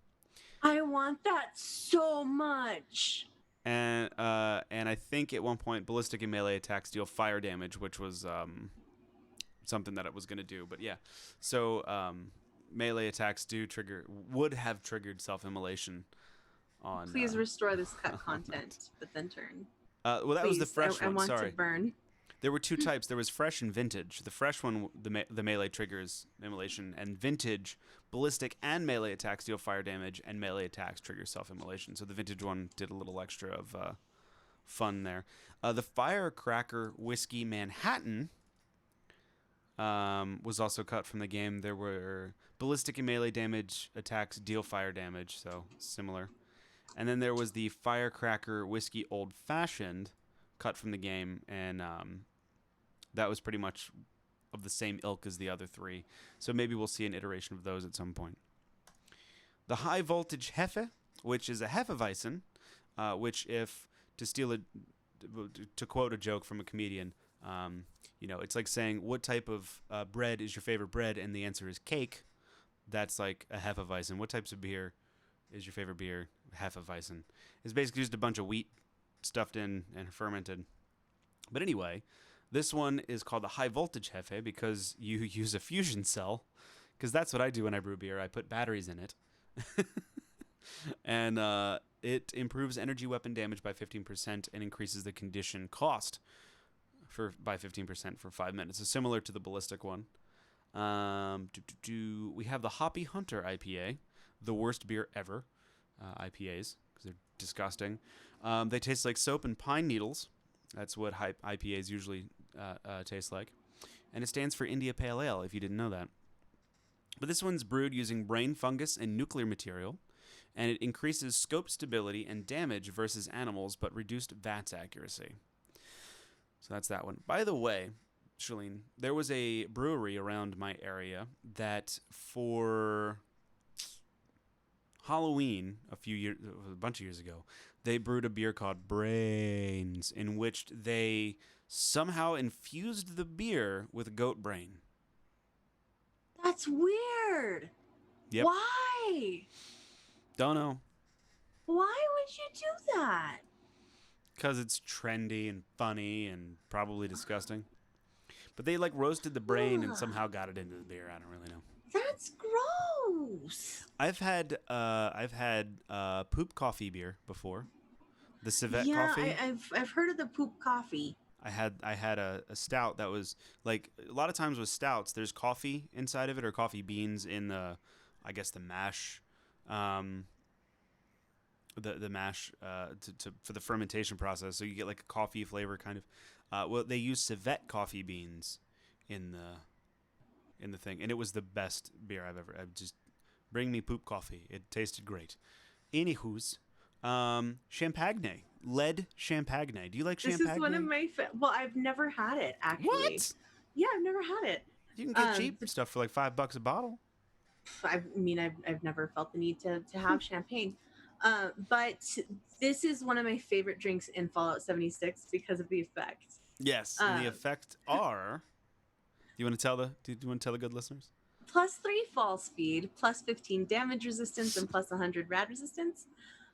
I want that so much. And I think at one point, ballistic and melee attacks deal fire damage, which was something that it was going to do. But yeah, so melee attacks would have triggered self-immolation on. Please restore this cut content, but then turn. Well, that was the fresh one. I want Sorry. to burn. There were two types. There was fresh and vintage. The fresh one, the melee triggers immolation, and vintage, ballistic and melee attacks deal fire damage, and melee attacks trigger self-immolation. So the vintage one did a little extra of fun there. The Firecracker Whiskey Manhattan was also cut from the game. There were ballistic and melee damage attacks deal fire damage, so similar. And then there was the Firecracker Whiskey Old Fashioned, cut from the game, and that was pretty much of the same ilk as the other three. So maybe we'll see an iteration of those at some point. The High Voltage Hefe, which is a Hefeweizen, which to quote a joke from a comedian, it's like saying, what type of bread is your favorite bread? And the answer is cake. That's like a Hefeweizen. What types of beer is your favorite beer? Hefeweizen. It's basically just a bunch of wheat stuffed in and fermented. But anyway, this one is called the High Voltage Hefe because you use a fusion cell, because that's what I do when I brew beer. I put batteries in it. And it improves energy weapon damage by 15% and increases the condition cost by 15% for 5 minutes. It's similar to the ballistic one. We have the Hoppy Hunter IPA, the worst beer ever. IPAs, because they're disgusting. They taste like soap and pine needles. That's what IPAs usually taste like. And it stands for India Pale Ale, if you didn't know that. But this one's brewed using brain fungus and nuclear material, and it increases scope stability and damage versus animals, but reduced VATS accuracy. So that's that one. By the way, Shaline, there was a brewery around my area that for Halloween a bunch of years ago, they brewed a beer called Brains, in which they somehow infused the beer with goat brain. That's weird. Yep. Why? Don't know. Why would you do that? Because it's trendy and funny and probably disgusting. But they roasted the brain and somehow got it into the beer. I don't really know. That's gross. I've had poop coffee beer before. The civet coffee. Yeah, I've heard of the poop coffee. I had a stout that was a lot of times with stouts, there's coffee inside of it or coffee beans in the mash, the mash for the fermentation process. So you get like a coffee flavor kind of. Well, they use civet coffee beans in the thing, and it was the best beer I've just bring me poop coffee. It tasted great. Anywho's, Champagne. Lead Champagne. Do you like Champagne? This is one of my well, I've never had it actually. What? Yeah, I've never had it. You can get cheap stuff for like $5 a bottle. I've never felt the need to have champagne. But this is one of my favorite drinks in Fallout 76 because of the effect. Yes, and the effect are. Do you want to tell the good listeners? +3 fall speed, +15 damage resistance, and +100 rad resistance.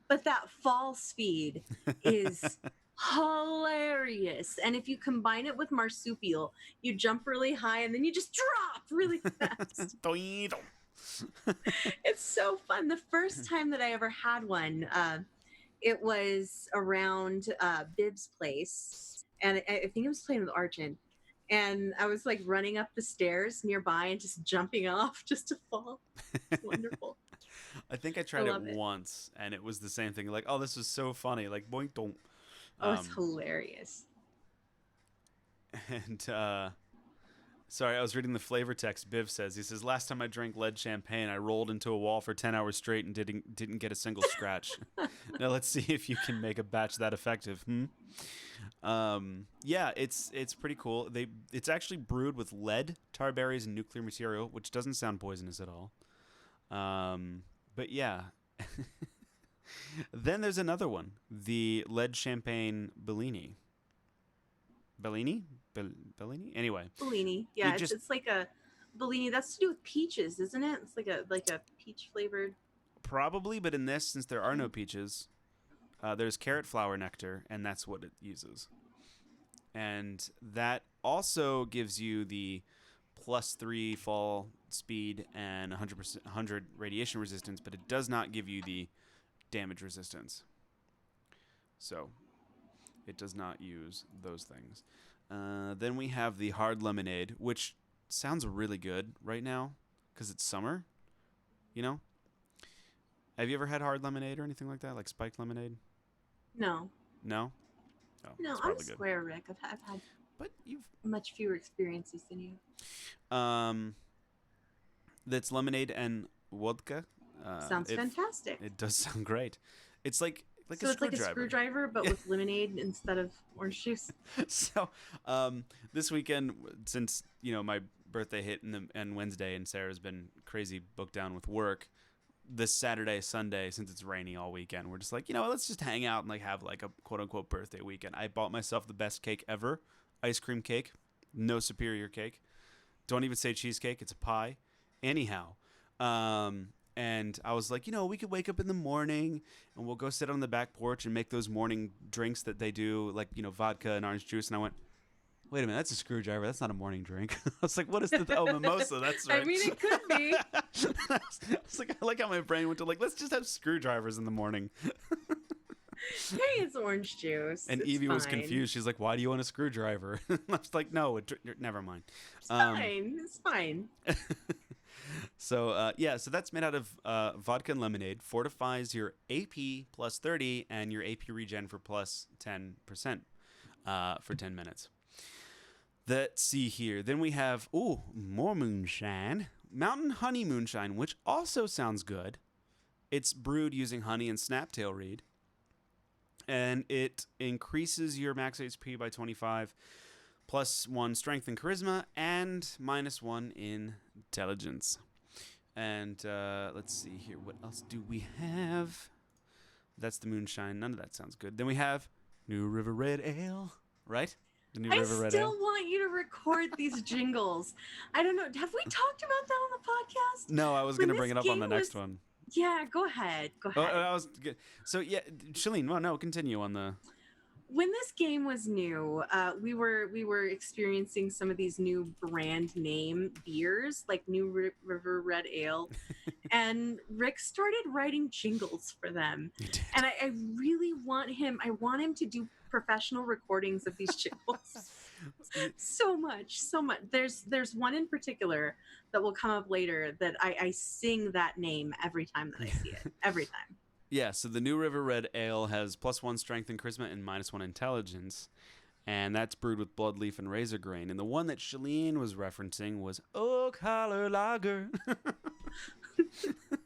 But that fall speed is hilarious. And if you combine it with marsupial, you jump really high and then you just drop really fast. It's so fun. The first time that I ever had one, it was around Bib's place. And I think I was playing with Archon. And I was running up the stairs nearby and just jumping off just to fall. It's wonderful. I think I tried it once, and it was the same thing. Like, oh, this is so funny. Like, boink, don't. Oh, it's hilarious. And Sorry, I was reading the flavor text. Biv says, he says, last time I drank lead champagne, I rolled into a wall for 10 hours straight and didn't get a single scratch. Now let's see if you can make a batch that effective. Yeah, it's pretty cool. It's actually brewed with lead, tar berries, and nuclear material, which doesn't sound poisonous at all. But yeah. Then there's another one, the lead champagne Bellini. Bellini? Anyway. Bellini. Yeah, it's like a Bellini. That's to do with peaches, isn't it? It's like a peach flavored. Probably, but in this, since there are no peaches, there's carrot flower nectar, and that's what it uses. And that also gives you the +3 fall speed and 100 radiation resistance, but it does not give you the damage resistance. So it does not use those things. Then we have the hard lemonade, which sounds really good right now because it's summer. You know? Have you ever had hard lemonade or anything like that, like spiked lemonade? No. No? Oh, no, I'm square, Rick. I've had but you've much fewer experiences than you. That's lemonade and vodka. Sounds fantastic. It does sound great. It's like so a it's screwdriver. like a screwdriver, but with lemonade instead of orange juice. So, this weekend, since my birthday hit and Wednesday, and Sarah's been crazy booked down with work. This Saturday, Sunday, since it's rainy all weekend, we're just like, let's just hang out and like have like a quote unquote birthday weekend. I bought myself the best cake ever, ice cream cake, no superior cake. Don't even say cheesecake; it's a pie. Anyhow, and I was like, we could wake up in the morning and we'll go sit on the back porch and make those morning drinks that they do, like vodka and orange juice. And I went, wait a minute, that's a screwdriver. That's not a morning drink. I was like, what is the mimosa? That's right. I mean, it could be. I was like, I like how my brain went to like, let's just have screwdrivers in the morning. Hey, it's orange juice. And it's Evie fine. was confused. She's like, why do you want a screwdriver? I was like, no, never mind. It's fine. It's fine. So, so that's made out of vodka and lemonade. Fortifies your AP plus 30 and your AP regen for plus 10% for 10 minutes. Let's see here. Then we have, more moonshine. Mountain honey moonshine, which also sounds good. It's brewed using honey and snaptail reed. And it increases your max HP by 25, +1 strength and charisma, and -1 intelligence. And let's see here. What else do we have? That's the moonshine. None of that sounds good. Then we have New River Red Ale, right? The New River Red Ale. I still want you to record these jingles. I don't know. Have we talked about that on the podcast? No, I was going to bring it up on the next one. Yeah, go ahead. I was good. So yeah, Shaline, well, no, continue on the. When this game was new, we were experiencing some of these new brand name beers, like New River Red Ale, and Rick started writing jingles for them. And I really want him. I want him to do professional recordings of these jingles. so much. There's one in particular that will come up later that I sing that name every time that I see it. Every time. Yeah, so the New River Red Ale has +1 strength and charisma and -1 intelligence. And that's brewed with bloodleaf and razor grain. And the one that Shaline was referencing was Oak Holler Lager.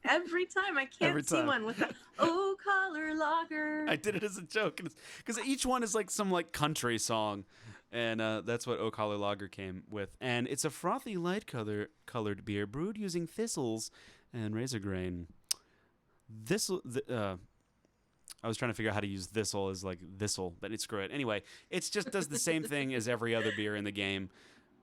Every time. I can't see one with the Oak Holler Lager. I did it as a joke. Because each one is like some like country song. And that's what Oak Holler Lager came with. And it's a frothy light colored beer brewed using thistles and razor grain. I was trying to figure out how to use thistle as like thistle, but screw it. Anyway, it just does the same thing as every other beer in the game,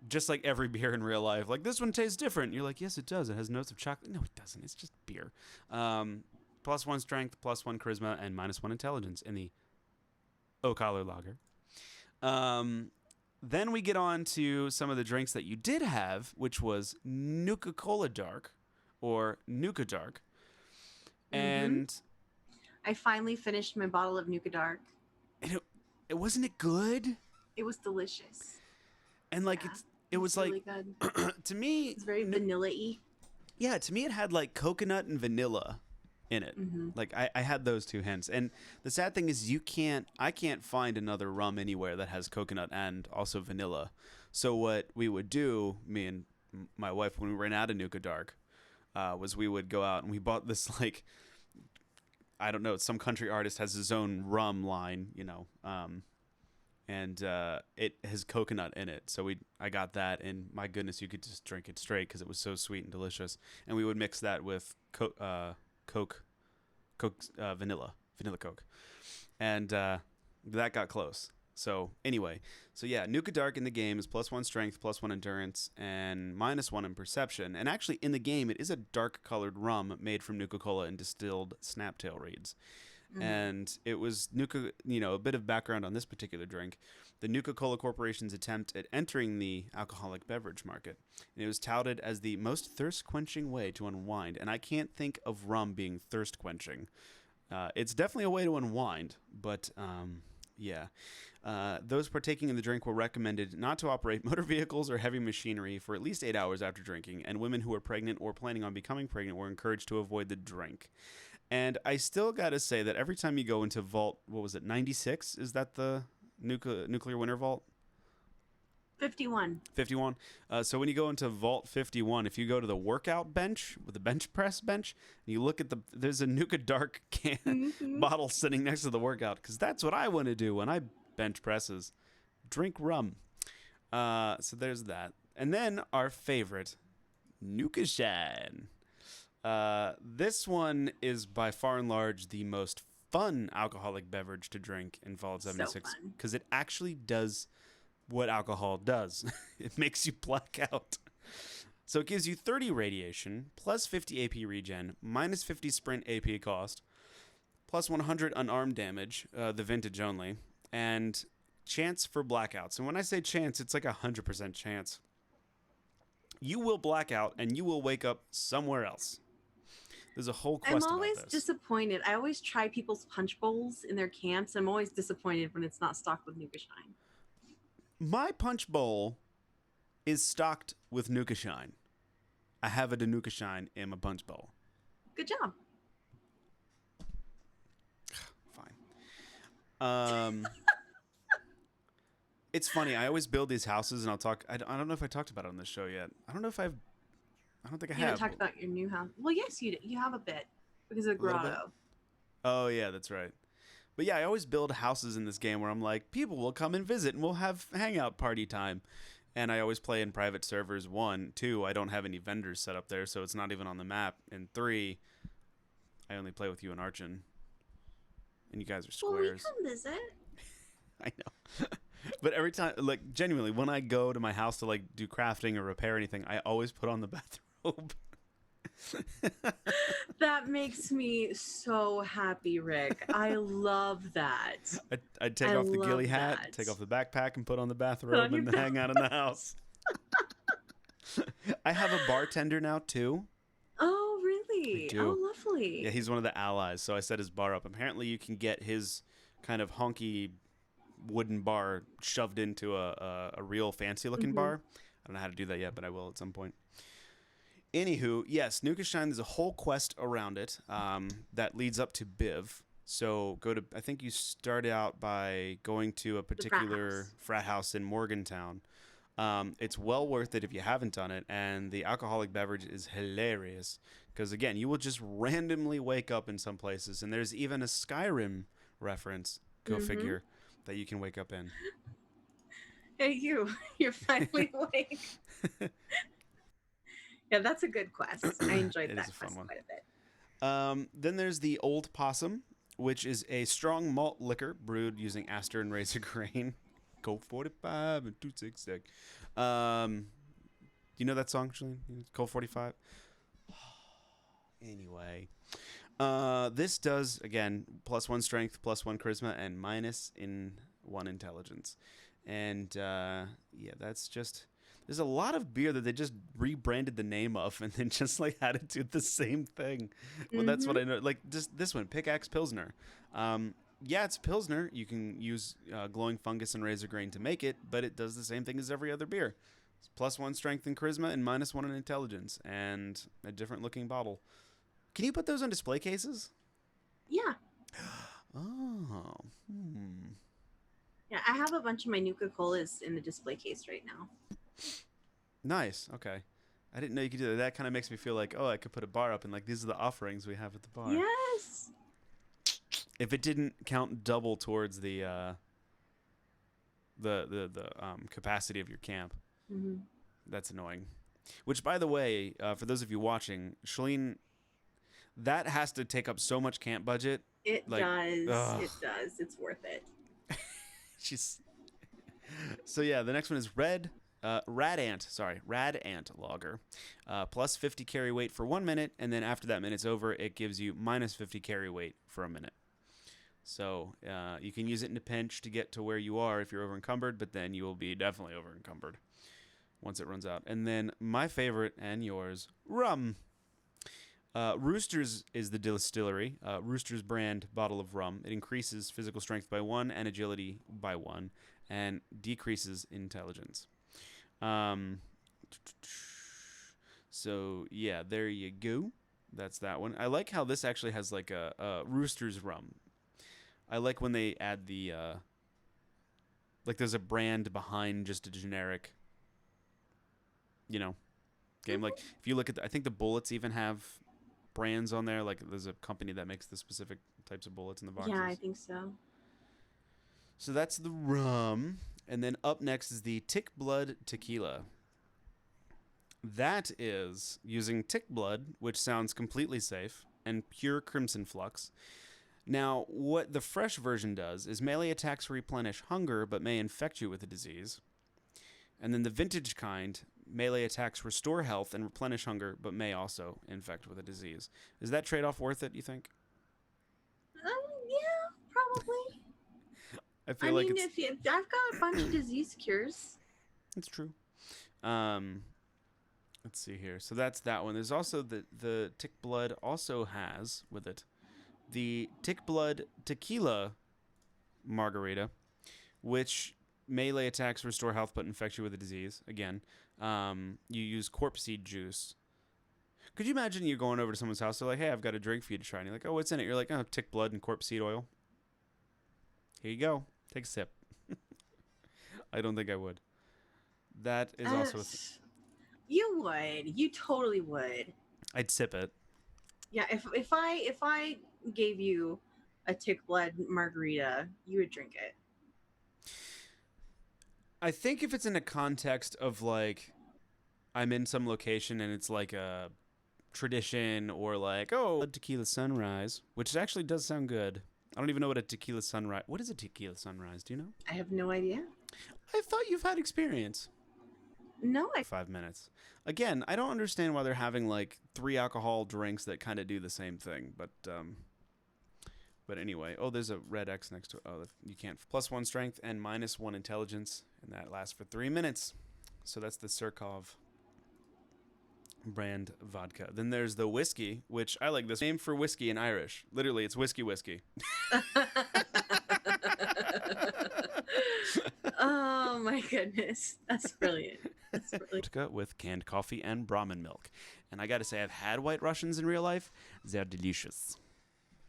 just like every beer in real life. Like, this one tastes different. You're like, yes, it does. It has notes of chocolate. No, it doesn't. It's just beer. +1 strength, +1 charisma, and -1 intelligence in the Oak Holler Lager. Then we get on to some of the drinks that you did have, which was Nuka-Cola Dark, or Nuka Dark. And I finally finished my bottle of Nuka Dark. And it wasn't it good? It was delicious. And like it was really like good. To me, it's very vanilla-y. Yeah, to me it had like coconut and vanilla in it. Mm-hmm. Like I had those two hints. And the sad thing is I can't find another rum anywhere that has coconut and also vanilla. So what we would do, me and my wife, when we ran out of Nuka Dark, was we would go out and we bought this like, I don't know, some country artist has his own rum line, and it has coconut in it. So I got that, and my goodness, you could just drink it straight because it was so sweet and delicious. And we would mix that with Coke, vanilla Coke, and that got close. So anyway, Nuka Dark in the game is +1 strength, +1 endurance, and -1 in perception. And actually, in the game, it is a dark-colored rum made from Nuka-Cola and distilled snaptail reeds. And it was Nuka, a bit of background on this particular drink. The Nuka-Cola Corporation's attempt at entering the alcoholic beverage market. And it was touted as the most thirst-quenching way to unwind. And I can't think of rum being thirst-quenching. It's definitely a way to unwind, but yeah. Those partaking in the drink were recommended not to operate motor vehicles or heavy machinery for at least 8 hours after drinking, and women who were pregnant or planning on becoming pregnant were encouraged to avoid the drink. And I still got to say that every time you go into Vault, 96? Is that the nuclear winter vault? 51. 51. So when you go into Vault 51, if you go to the workout bench, with the bench press bench, and you look at there's a Nuka Dark can bottle sitting next to the workout, because that's what I want to do when I bench presses. Drink rum. So there's that. And then our favorite, Nuka-Shine. This one is by far and large the most fun alcoholic beverage to drink in Vault 76, because it actually does what alcohol does. It makes you black out. So it gives you 30 radiation, plus 50 AP regen, minus 50 sprint AP cost, plus 100 unarmed damage, the vintage only, and chance for blackouts. And when I say chance, it's like 100% chance. You will black out and you will wake up somewhere else. There's a whole quest about this. I'm always disappointed. I always try people's punch bowls in their camps. I'm always disappointed when it's not stocked with Nuka-Shine. My punch bowl is stocked with Nuka-Shine. I have a Nuka-Shine in my punch bowl. Good job. Fine. It's funny. I always build these houses, and I'll talk. I don't know if I talked about it on this show yet. I don't think I have. You haven't talked about your new house. Well, yes, you do. You have a bit because of the grotto. Oh yeah, that's right. But yeah, I always build houses in this game where I'm like, people will come and visit, and we'll have hangout party time. And I always play in private servers. 1, 2, I don't have any vendors set up there, so it's not even on the map. And 3, I only play with you and Archon. And you guys are squares. Well, we come visit. I know. But every time, like, genuinely, when I go to my house to, like, do crafting or repair anything, I always put on the bathrobe. That makes me so happy, Rick. I love that. I'd take off the ghillie hat, take off the backpack, and put on the bathrobe and hang out in the house. I have a bartender now, too. Oh, really? Oh, lovely. Yeah, he's one of the allies, so I set his bar up. Apparently, you can get his kind of honky wooden bar shoved into a real fancy-looking bar. I don't know how to do that yet, but I will at some point. Anywho, yes, Nuka-Shine, there's a whole quest around it that leads up to Biv. So I think you start out by going to a particular frat house in Morgantown. It's well worth it if you haven't done it, and the alcoholic beverage is hilarious because, again, you will just randomly wake up in some places, and there's even a Skyrim reference, go figure, that you can wake up in. Hey, you're finally awake. Yeah, that's a good quest. I enjoyed that quest quite a bit. Then there's the Old Possum, which is a strong malt liquor brewed using aster and razor grain. Colt 45 and 266. You know that song, Shaline? Colt 45? Anyway. This does, again, +1 strength, +1 charisma, and -1 intelligence. And, yeah, that's just... There's a lot of beer that they just rebranded the name of and then just like had it do the same thing. Well, that's what I know. Like just this one, Pickaxe Pilsner. Yeah, it's Pilsner. You can use glowing fungus and razor grain to make it, but it does the same thing as every other beer. It's +1 strength and charisma and -1 in intelligence and a different looking bottle. Can you put those on display cases? Yeah. Oh. Yeah, I have a bunch of my Nuka-Colas in the display case right now. Nice. Okay. I didn't know you could do that. That kind of makes me feel like, oh, I could put a bar up and like these are the offerings we have at the bar. Yes. If it didn't count double towards the capacity of your camp, Mm-hmm. that's annoying. Which, by the way, for those of you watching, Shaline, that has to take up so much camp budget. It Like, does. ugh. It does. It's worth it. She's so yeah. The next one is Rad Ant Lager, plus 50 carry weight for 1 minute, and then after that minute's over, it gives you minus 50 carry weight for a minute. So you can use it in a pinch to get to where you are if you're over encumbered, but then you will be definitely over encumbered once it runs out. And then my favorite and yours, rum. Roosters is the distillery. Roosters brand bottle of rum. It increases physical strength by 1 and agility by 1, and decreases intelligence. So yeah, there you go. That's that one. I like how this actually has like a Roosters rum. I like when they add the like there's a brand behind just a generic, game. Like if you look at I think the bullets even have brands on there. Like there's a company that makes the specific types of bullets in the boxes. Yeah, I think so. So that's the rum. And then up next is the Tick Blood Tequila. That is using tick blood, which sounds completely safe, and pure crimson flux. Now, what the fresh version does is melee attacks replenish hunger, but may infect you with the disease. And then the vintage kind, melee attacks restore health and replenish hunger, but may also infect with a disease. Is that trade-off worth it, you think? Yeah, probably. I feel like it's... I've got a bunch of disease cures. It's true. Let's see here. So that's that one. There's also the Tick Blood also has with it the Tick Blood Tequila Margarita, which melee attacks restore health but infect you with a disease. Again, you use corpse seed juice. Could you imagine you going over to someone's house? They're like, "Hey, I've got a drink for you to try." And you're like, "Oh, what's in it?" You're like, "Oh, tick blood and corpse seed oil. Here you go. Take a sip." I don't think I would. That is also. You would. You totally would. I'd sip it. Yeah. If I gave you a tick blood margarita, you would drink it. I think if it's in a context of like, I'm in some location and it's like a tradition or like, oh, a tequila sunrise, which actually does sound good. I don't even know what a tequila sunrise. What is a tequila sunrise? Do you know? I have no idea. I thought you've had experience. No, 5 minutes. Again, I don't understand why they're having like 3 alcohol drinks that kind of do the same thing, but anyway. Oh, there's a red X next to it. Oh, you can't. +1 strength and -1 intelligence, and that lasts for 3 minutes. So that's the Surkov brand vodka. Then there's the whiskey, which I like this name for whiskey in Irish. Literally, it's whiskey. Oh my goodness, that's brilliant. That's brilliant. With canned coffee and Brahmin milk, and I got to say, I've had White Russians in real life. They're delicious.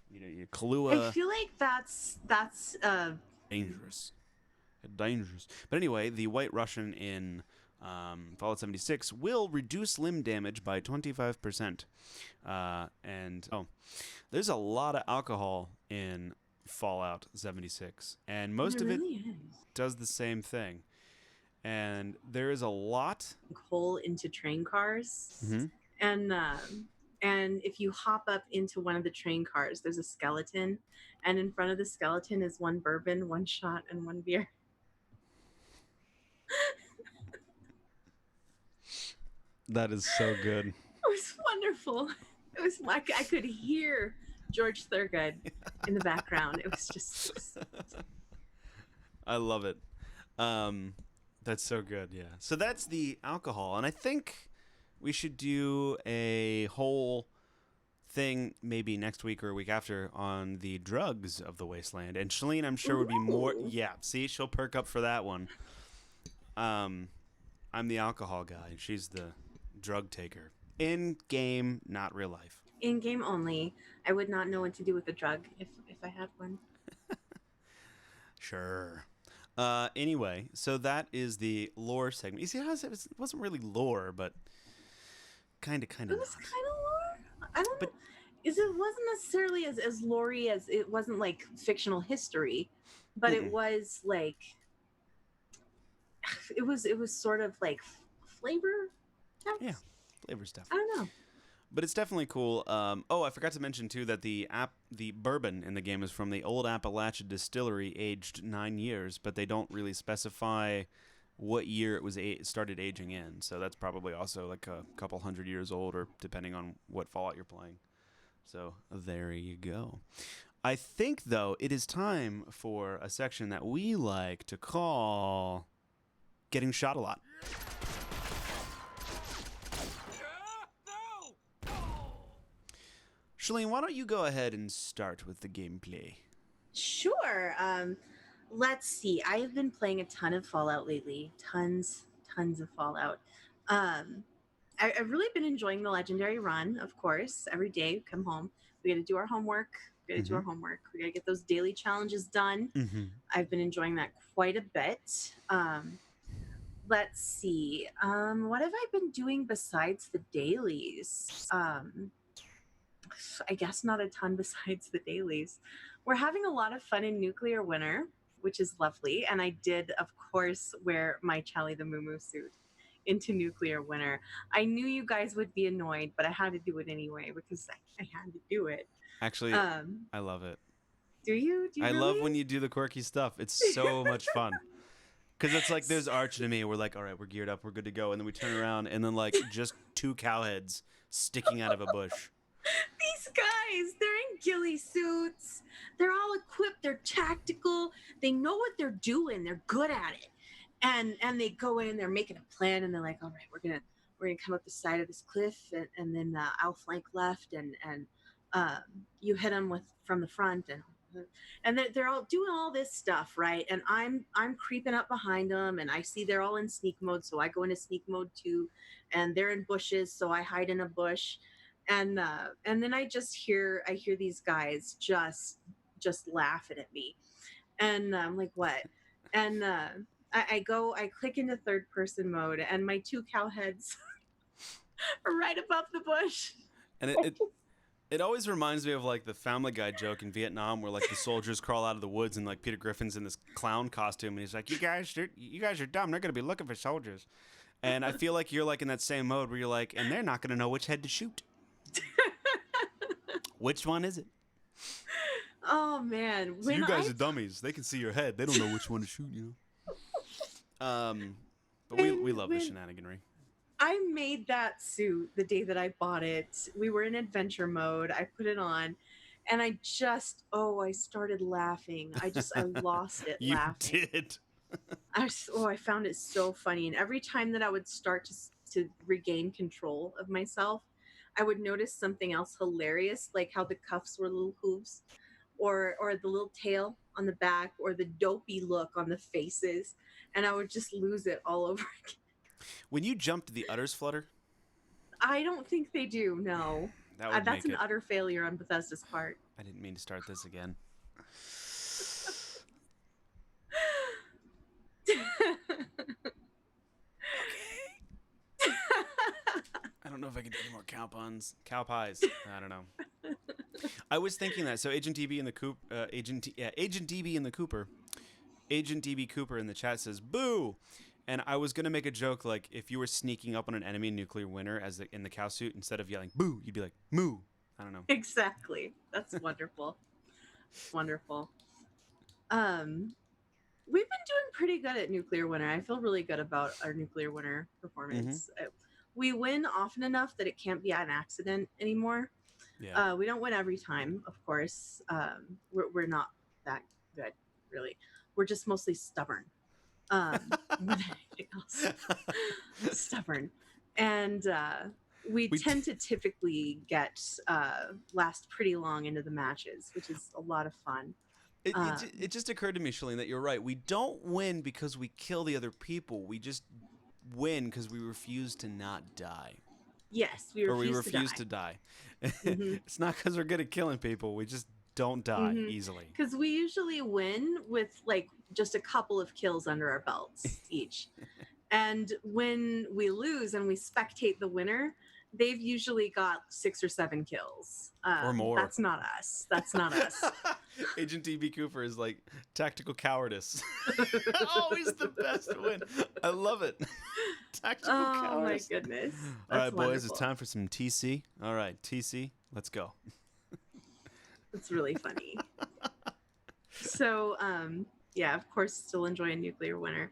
Your Kahlua. I feel like that's dangerous. But anyway, the White Russian in Fallout 76 will reduce limb damage by 25%. There's a lot of alcohol in Fallout 76, and most of it does the same thing. And there is a lot coal into train cars, mm-hmm. And if you hop up into one of the train cars, there's a skeleton, and in front of the skeleton is 1 bourbon, 1 shot, and 1 beer. That is so good. It was wonderful. It was like I could hear George Thorogood in the background. It was just. I love it. That's so good. Yeah. So that's the alcohol, and I think we should do a whole thing maybe next week or a week after on the drugs of the wasteland. And Shaline, I'm sure, would be more. Yeah. See, she'll perk up for that one. I'm the alcohol guy. She's the drug taker. In game, not real life. In game only. I would not know what to do with a drug if I had one. Sure. Anyway, so that is the lore segment. You see how it wasn't really lore, but kind of It not. was kind of lore. I don't But know. It wasn't necessarily as lore-y as it wasn't like fictional history, but it mm-mm. was like it was sort of like flavor Yeah, text. flavor stuff. I don't know. But it's definitely cool. I forgot to mention too that the bourbon in the game is from the old Appalachian distillery, aged 9 years, but they don't really specify what year it was started aging in. So that's probably also like a couple 100 years old, or depending on what Fallout you're playing. So there you go. I think though it is time for a section that we like to call "Getting Shot a Lot." Shaline, why don't you go ahead and start with the gameplay? Sure. Let's see. I have been playing a ton of Fallout lately. Tons of Fallout. Um, I've really been enjoying the legendary run, of course. Every day we come home, we got to do our homework. We got to do our homework. We got to get those daily challenges done. Mm-hmm. I've been enjoying that quite a bit. Let's see. What have I been doing besides the dailies? I guess not a ton besides the dailies. We're having a lot of fun in Nuclear Winter, which is lovely. And I did, of course, wear my Charlie the Moo suit into Nuclear Winter. I knew you guys would be annoyed, but I had to do it anyway because I had to do it. Actually, I love it. Do you? Do you I really? love when you do the quirky stuff. It's so much fun. Because it's like there's Arch and me. We're like, all right, we're geared up. We're good to go. And then we turn around and then like just two cow heads sticking out of a bush. These guys, they're in ghillie suits. They're all equipped. They're tactical. They know what they're doing. They're good at it. And they go in. They're making a plan. And they're like, all right, we're gonna come up the side of this cliff, and then I'll flank left, and you hit them from the front, and they're all doing all this stuff, right? And I'm creeping up behind them, and I see they're all in sneak mode, so I go into sneak mode too, and they're in bushes, so I hide in a bush, and then I hear these guys just laughing at me, and I'm like, what? And I click into third person mode, and my two cow heads are right above the bush. And it always reminds me of like the Family Guy joke in Vietnam where like the soldiers crawl out of the woods and like Peter Griffin's in this clown costume and he's like, you guys are dumb. They're gonna be looking for soldiers. And I feel like you're like in that same mode where you're like, and they're not gonna know which head to shoot. Which one is it? Oh man, So you guys are dummies. They can see your head. They don't know which one to shoot. You know. But we love the shenaniganry. I made that suit the day that I bought it. We were in adventure mode. I put it on, and I started laughing. I lost it laughing. You did. I found it so funny. And every time that I would start to regain control of myself, I would notice something else hilarious, like how the cuffs were little hooves, or the little tail on the back, or the dopey look on the faces, and I would just lose it all over again. When you jumped, the udders flutter? I don't think they do, no. That's an utter failure on Bethesda's part. I didn't mean to start this again. I don't know if I can do any more cow puns. Cow pies. I don't know. I was thinking that. So Agent DB in the Agent DB in the Cooper. Agent DB Cooper in the chat says, boo! And I was going to make a joke like if you were sneaking up on an enemy in Nuclear Winter in the cow suit, instead of yelling boo, you'd be like moo. I don't know. Exactly. That's wonderful. Wonderful. We've been doing pretty good at Nuclear Winter. I feel really good about our Nuclear Winter performance. Mm-hmm. We win often enough that it can't be an accident anymore. Yeah. We don't win every time, of course. We're not that good, really. We're just mostly stubborn. More than anything else. Stubborn. And we tend to typically last pretty long into the matches, which is a lot of fun. It just occurred to me, Shaline, that you're right. We don't win because we kill the other people. We just win because we refuse to not die. Yes, we refuse to die. Mm-hmm. It's not because we're good at killing people. We just don't die easily. Because we usually win with like just a couple of kills under our belts each. And when we lose and we spectate the winner, they've usually got 6 or 7 kills. Or more. That's not us. That's not us. Agent DB Cooper is like tactical cowardice. Always the best win. I love it. Tactical cowardice. Oh my goodness. All right, boys, wonderful. it's time for some TC. All right, TC, let's go. It's really funny. So, yeah, of course, still enjoy a nuclear winter.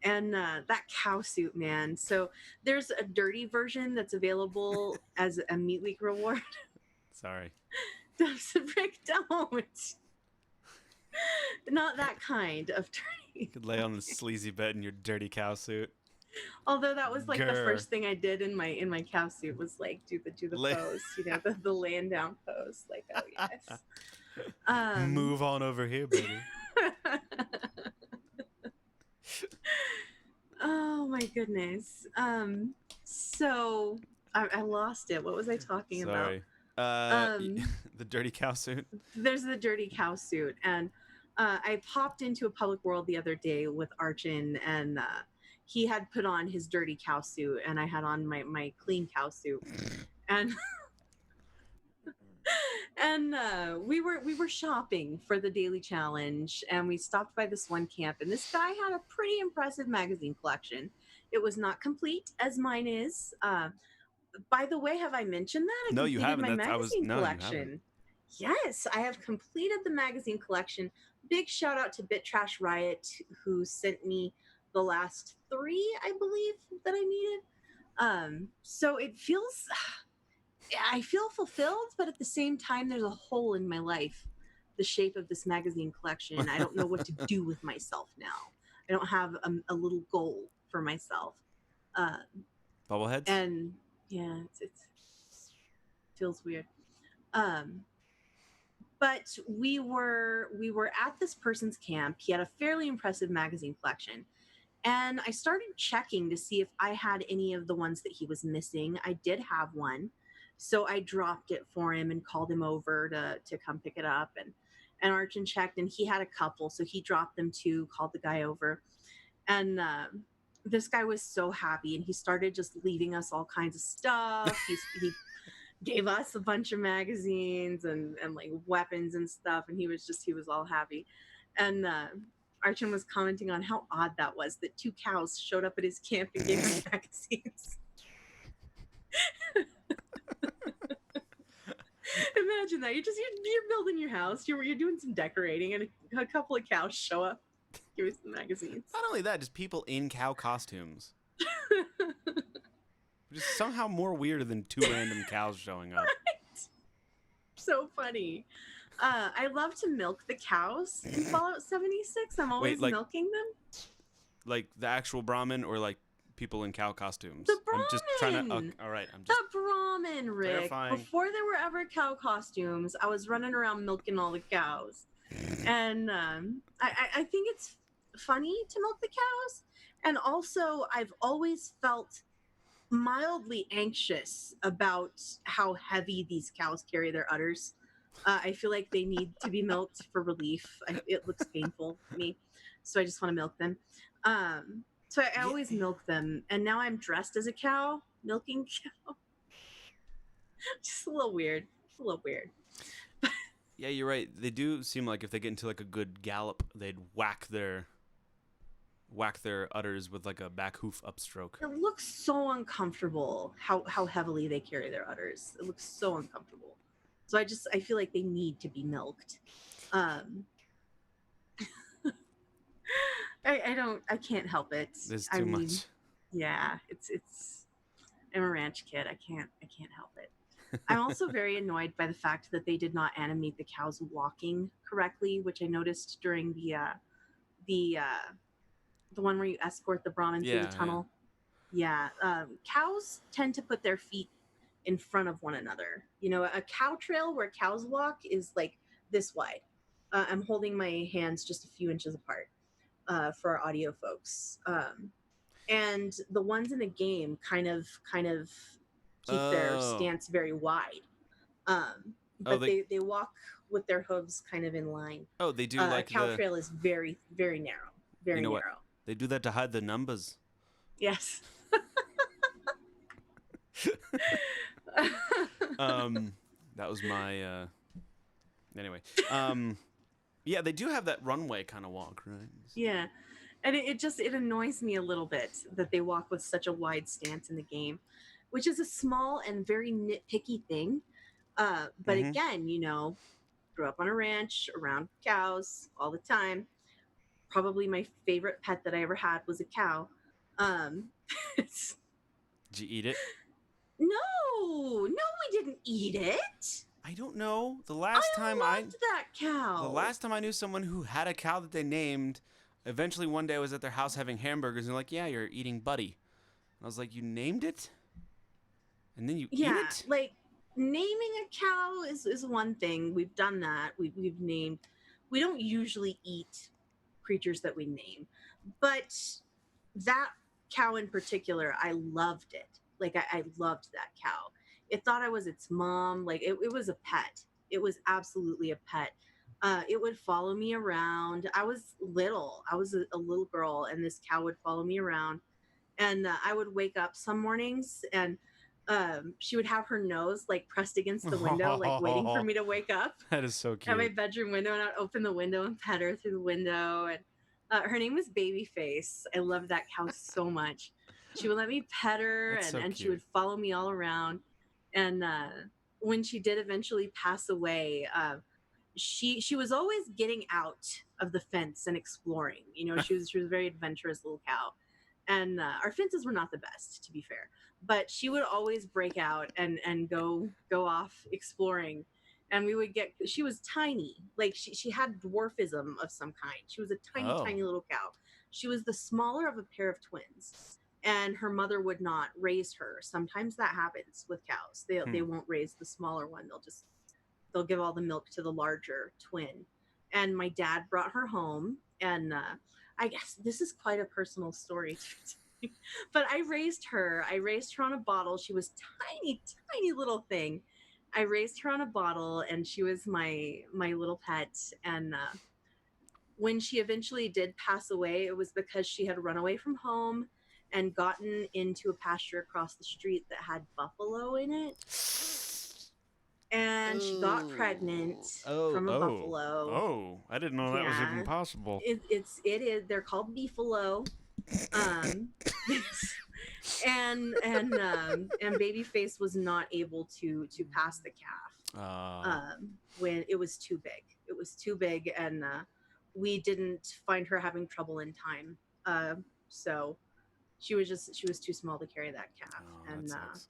And that cow suit, man. So there's a dirty version that's available as a Meat Week reward. Sorry. Rick, don't. Not that kind of dirty. You could lay on the sleazy bed in your dirty cow suit. Although that was like the first thing I did in my cow suit was like do the pose, you know, the laying down pose. Like, oh yes. Move on over here, baby. Oh my goodness. So I lost it. What was I talking Sorry. The dirty cow suit. There's the dirty cow suit, and I popped into a public world the other day with Archon, and he had put on his dirty cow suit, and I had on my clean cow suit, and and we were shopping for the daily challenge, and we stopped by this one camp, and this guy had a pretty impressive magazine collection. It was not complete as mine is. By the way, have I mentioned that? No, you haven't. My magazine collection. You haven't. Yes, I have completed the magazine collection. Big shout out to Bit Trash Riot, who sent me the last 3, I believe, that I needed. So it feels, I feel fulfilled, but at the same time, there's a hole in my life, the shape of this magazine collection. I don't know what to do with myself now. I don't have a little goal for myself. Bubbleheads? And yeah, it feels weird. But we were at this person's camp. He had a fairly impressive magazine collection. And I started checking to see if I had any of the ones that he was missing. I did have one. So I dropped it for him and called him over to come pick it up. And Archon checked, and he had a couple. So he dropped them too, called the guy over. And this guy was so happy, and he started just leaving us all kinds of stuff. He gave us a bunch of magazines and like weapons and stuff, and he was all happy. And Archon was commenting on how odd that was that 2 cows showed up at his camp and gave him magazines. Imagine that. You're building your house, you're doing some decorating, and a couple of cows show up, give us the magazines. Not only that, just people in cow costumes. Just somehow more weird than 2 random cows showing up. Right? So funny. I love to milk the cows in Fallout 76. I'm always milking them. Like the actual Brahmin, or like people in cow costumes? The Brahmin! I'm just trying to... all right, I'm just... The Brahmin, Rick. Clarifying. Before there were ever cow costumes, I was running around milking all the cows. And I think it's funny to milk the cows. And also, I've always felt mildly anxious about how heavy these cows carry their udders. I feel like they need to be milked for relief. It looks painful to me, so I just want to milk them. So I always milk them, and now I'm dressed as a cow, milking cow. Just a little weird. Yeah, you're right. They do seem like if they get into like a good gallop, they'd whack their udders with like a back hoof upstroke. It looks so uncomfortable how heavily they carry their udders. It looks so uncomfortable. So I feel like they need to be milked. I can't help it. There's too much. Yeah, it's I'm a ranch kid. I can't help it. I'm also very annoyed by the fact that they did not animate the cows walking correctly, which I noticed during the one where you escort the Brahmin through the tunnel. Yeah. Cows tend to put their feet in front of one another. You know, a cow trail where cows walk is like this wide. I'm holding my hands just a few inches apart for our audio folks. And the ones in the game kind of keep their stance very wide. But they walk with their hooves kind of in line. Oh, they do A like cow trail is very, very narrow, you very know what? narrow. They do that to hide the numbers. Yes. Um, that was my anyway. Yeah, they do have that runway kind of walk, right? Yeah. And it annoys me a little bit that they walk with such a wide stance in the game, which is a small and very nitpicky thing. But Mhm. again, grew up on a ranch around cows all the time. Probably my favorite pet that I ever had was a cow. Um, it's, Did you eat it? no, we didn't eat it. I don't know. I loved that cow. The last time I knew someone who had a cow that they named, eventually one day I was at their house having hamburgers and they're like, "Yeah, you're eating Buddy." And I was like, "You named it? And then you eat Yeah, it?" like naming a cow is one thing. We've done that. We've named. We don't usually eat creatures that we name, but that cow in particular, I loved it. Like I loved that cow. It thought I was its mom. Like it was a pet. It was absolutely a pet. It would follow me around. I was little. I was a little girl, and this cow would follow me around. And I would wake up some mornings, and she would have her nose like pressed against the window, like waiting for me to wake up That is so at my cute. bedroom window, and I'd open the window and pet her through the window. And her name was Babyface. I loved that cow so much. She would let me pet her, That's so and she would cute. follow me all around. And when she did eventually pass away, she was always getting out of the fence and exploring. She was a very adventurous little cow, and our fences were not the best, to be fair. But she would always break out and go off exploring, and we would get. She was tiny, like she had dwarfism of some kind. She was a tiny, Oh. tiny little cow. She was the smaller of a pair of twins, and her mother would not raise her. Sometimes that happens with cows. They won't raise the smaller one. They'll give all the milk to the larger twin. And my dad brought her home, and I guess this is quite a personal story. But I raised her. I raised her on a bottle. She was tiny, tiny little thing. I raised her on a bottle, and she was my little pet. And when she eventually did pass away, it was because she had run away from home and gotten into a pasture across the street that had buffalo in it. And she got pregnant from a buffalo. Oh, I didn't know that was even Yeah. possible. It is. They're called beefalo. Um, and Babyface was not able to pass the calf when it was too big. It was too big, and we didn't find her having trouble in time. So she was too small to carry that calf, Oh, and that sucks.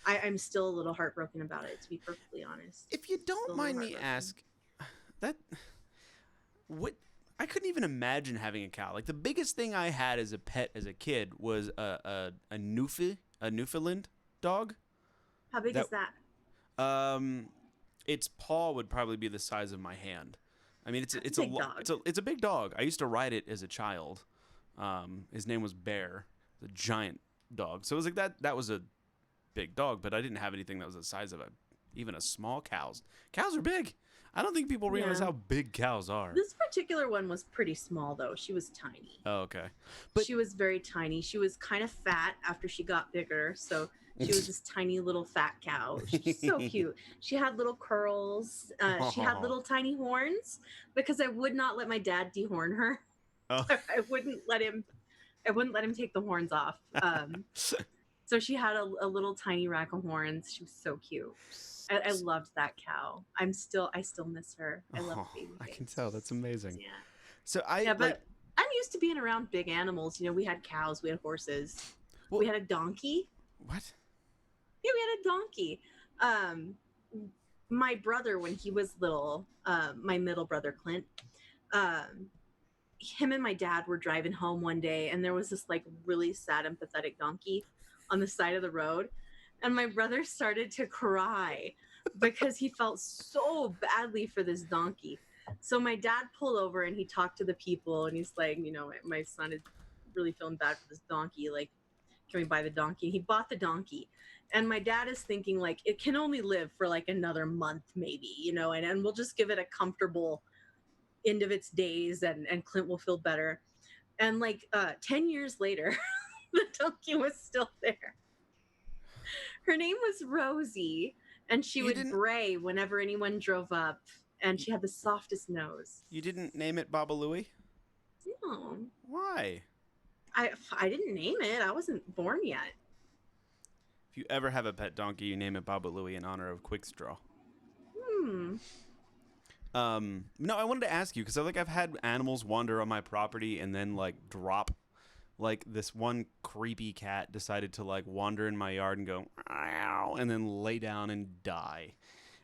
I'm still a little heartbroken about it, to be perfectly honest. If you Still don't a little mind me heartbroken. that what I couldn't even imagine having a cow. Like the biggest thing I had as a pet as a kid was a Newfoundland dog. How big is that? Its paw would probably be the size of my hand. I mean, That's a big dog. it's a big dog. I used to ride it as a child. His name was Bear, the giant dog. So it was like that was a big dog, but I didn't have anything that was the size of even a small cow's. Cows are big. I don't think people realize Yeah. how big cows are. This particular one was pretty small, though. She was tiny. Oh, okay. But She was very tiny. She was kind of fat after she got bigger, so she was this tiny little fat cow. She's so cute. She had little curls. She had little tiny horns because I would not let my dad dehorn her. Oh. I wouldn't let him take the horns off. So she had a little tiny rack of horns. She was so cute. I loved that cow. I still miss her. I love Babyface. I can tell. That's amazing. Yeah. So But I'm used to being around big animals. We had cows, we had horses, Well- we had a donkey. What? Yeah, we had a donkey. My brother, when he was little, my middle brother Clint, him and my dad were driving home one day, and there was this like really sad and pathetic donkey on the side of the road, and my brother started to cry because he felt so badly for this donkey. So my dad pulled over and he talked to the people, and he's like, my son is really feeling bad for this donkey. Like, can we buy the donkey? He bought the donkey. And my dad is thinking like it can only live for like another month maybe, and we'll just give it a comfortable end of its days, and Clint will feel better. And like 10 years later, the donkey was still there. Her name was Rosie, and she You would didn't bray whenever anyone drove up, and she had the softest nose. you didn't name it Baba Louie? No, Why? I didn't name it. I wasn't born yet. If you ever have a pet donkey, you name it Baba Louie in honor of Quickstraw. No, I wanted to ask you because I've had animals wander on my property and then like drop. Like this one creepy cat decided to like wander in my yard and go, "Ow," and then lay down and die.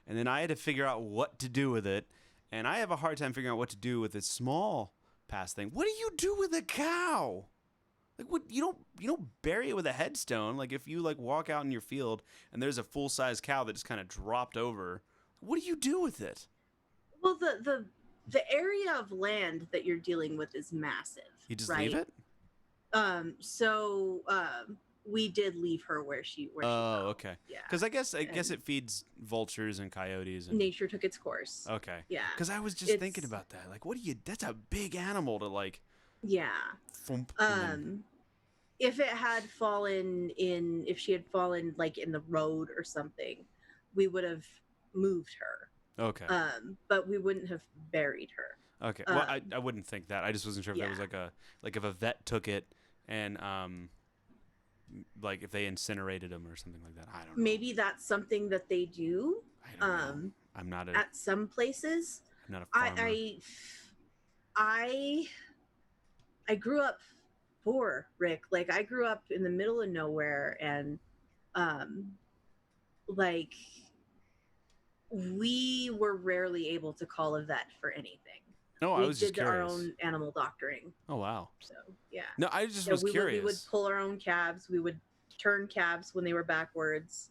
And then I had to figure out what to do with it. And I have a hard time figuring out what to do with this small past thing. What do you do with a cow? Like what you don't bury it with a headstone. Like if you like walk out in your field and there's a full size cow that just kind of dropped over, what do you do with it? Well, the area of land that you're dealing with is massive. You just right? leave it? So we did leave her where she Oh, fell. okay. Yeah. Because I guess it feeds vultures and coyotes. And... Nature took its course. Okay. Yeah. Because I was just thinking about that. Like, that's a big animal to like. Yeah. Thump if she had fallen like in the road or something, we would have moved her. Okay. But we wouldn't have buried her. Okay. Well, I wouldn't think that. I just wasn't sure if there was like if a vet took it and like if they incinerated them or something like that. I don't know. Maybe that's something that they do. I don't know. I'm not at some places. I'm not a farmer. I grew up poor, Rick. Like I grew up in the middle of nowhere, and like we were rarely able to call a vet for anything. No, I was just curious. We did our own animal doctoring. Oh wow! So yeah. No, I just was curious. We would pull our own calves. We would turn calves when they were backwards.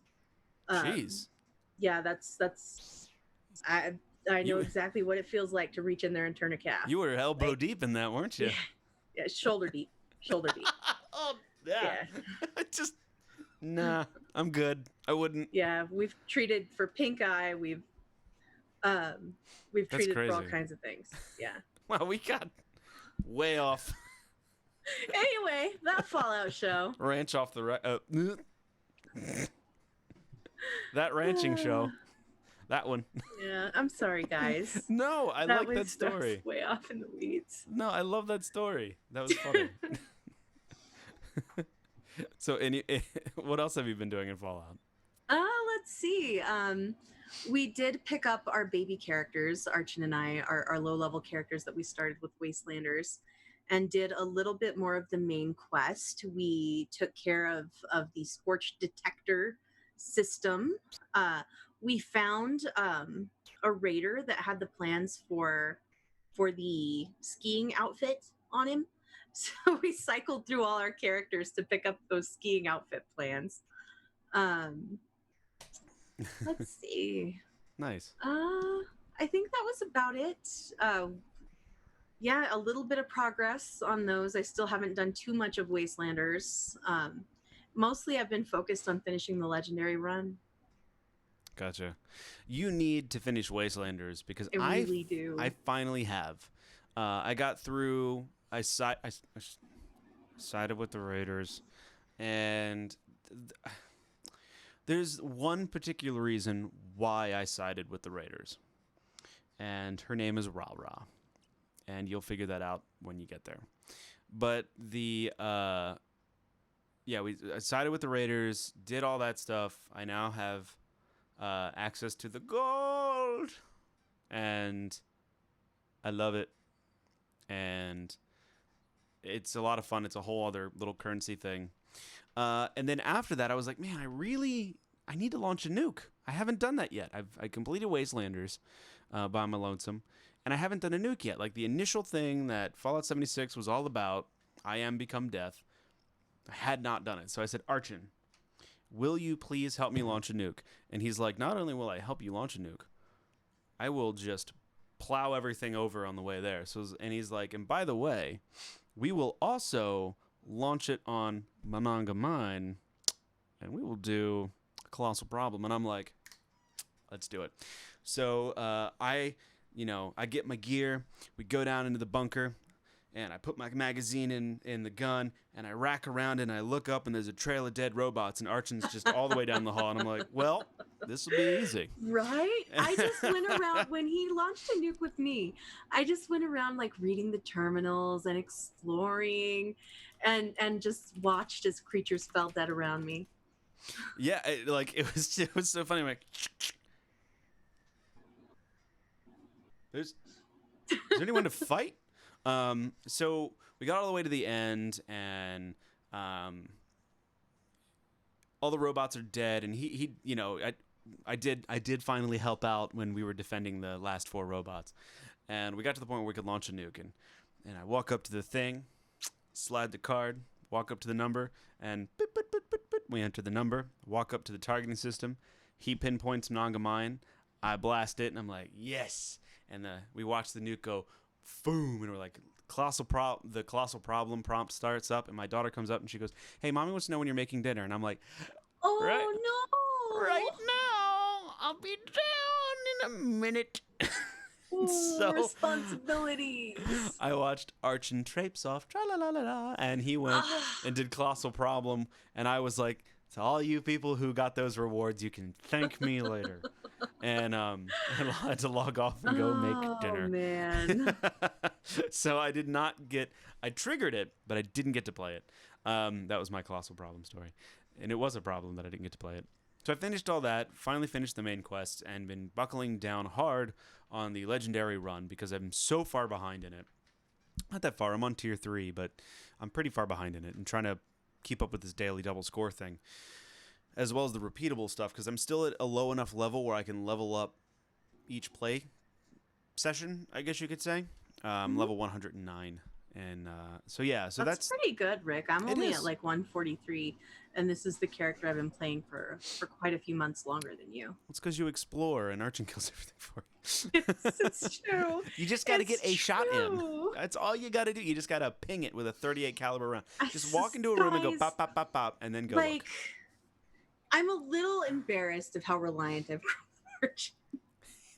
Jeez. Yeah, that's. I know exactly what it feels like to reach in there and turn a calf. You were elbow deep in that, weren't you? Yeah, shoulder deep. Shoulder deep. Oh yeah. Just nah. I'm good. I wouldn't. Yeah, we've treated for pink eye. We've treated for all kinds of things. Yeah. Wow, we got way off. Anyway, that Fallout show. Ranch off the that ranching show. That one. Yeah, I'm sorry, guys. No, I like that story. Way off in the weeds. No, I love that story. That was funny. So, what else have you been doing in Fallout? Let's see. We did pick up our baby characters, Archon and I, our low-level characters that we started with Wastelanders, and did a little bit more of the main quest. We took care of the Scorch detector system. We found a raider that had the plans for the skiing outfit on him. So we cycled through all our characters to pick up those skiing outfit plans. Let's see. Nice. I think that was about it. Yeah, a little bit of progress on those. I still haven't done too much of Wastelanders. Mostly I've been focused on finishing the Legendary run. Gotcha. You need to finish Wastelanders because I really do. I finally have. I got through. I sided with the Raiders, and there's one particular reason why I sided with the Raiders, and her name is Ra Ra, and you'll figure that out when you get there. But I sided with the Raiders, did all that stuff. I now have access to the gold, and I love it, and it's a lot of fun. It's a whole other little currency thing. And then after that, I was like, man, I need to launch a nuke. I haven't done that yet. I completed Wastelanders by my lonesome, and I haven't done a nuke yet. Like the initial thing that Fallout 76 was all about, I Am Become Death, I had not done it. So I said, Archon, will you please help me launch a nuke? And he's like, not only will I help you launch a nuke, I will just plow everything over on the way there. And he's like, and by the way, we will also launch it on Mananga Mine, and we will do a colossal problem. And I'm like, let's do it. So I get my gear. We go down into the bunker, and I put my magazine in the gun, and I rack around, and I look up, and there's a trail of dead robots, and Archon's just all the way down the hall. And I'm like, well, this will be easy. Right? I just went around when he launched a nuke with me. I just went around like reading the terminals and exploring and just watched as creatures fell dead around me. Yeah, it was so funny. I'm like, is there anyone to fight? So we got all the way to the end, and all the robots are dead, and he I did finally help out when we were defending the last 4 robots, and we got to the point where we could launch a nuke, and I walk up to the thing, slide the card, walk up to the number, and boop, boop, boop, boop, boop, we enter the number, walk up to the targeting system, he pinpoints Nanga Mine, I blast it, and I'm like, yes, and we watch the nuke go, boom, and we're like, the colossal problem prompt starts up, and my daughter comes up and she goes, hey, mommy wants to know when you're making dinner, and I'm like, Oh, right, no! right now, I'll be down in a minute. So responsibilities. I watched Archon traipse off, tra-la-la-la-la, and he went and did colossal problem, and I was like, to all you people who got those rewards, you can thank me later. And I had to log off and go make dinner. Oh, man. So I triggered it, but I didn't get to play it. That was my colossal problem story. And it was a problem that I didn't get to play it. So I finished all that, finally finished the main quests, and been buckling down hard on the legendary run because I'm so far behind in it. Not that far. I'm on tier 3, but I'm pretty far behind in it and trying to keep up with this daily double score thing, as well as the repeatable stuff, because I'm still at a low enough level where I can level up each play session, I guess you could say. Level 109. And so that's pretty good, Rick. I'm only at like 143, and this is the character I've been playing for quite a few months longer than you. It's because you explore and Archon kills everything for you. It's true. You just got to get a shot in. That's all you got to do. You just got to ping it with a 38 caliber round. Just walk into a room and go pop, pop, pop, pop, and then go look. I'm a little embarrassed of how reliant I've grown.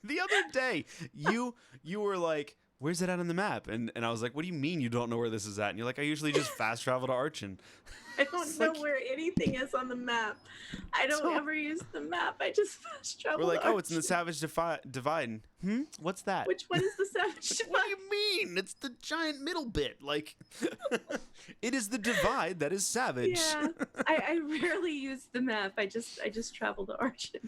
The other day, you were like, where's it at on the map? And I was like, what do you mean you don't know where this is at? And you're like, I usually just fast travel to Archon. I don't know where anything is on the map. I don't ever use the map. I just fast travel. We're like, oh, it's in the Savage Divide. What's that? Which one is the Savage Divide? What do you mean? It's the giant middle bit. Like, it is the divide that is Savage. Yeah, I rarely use the map. I just travel to Archon.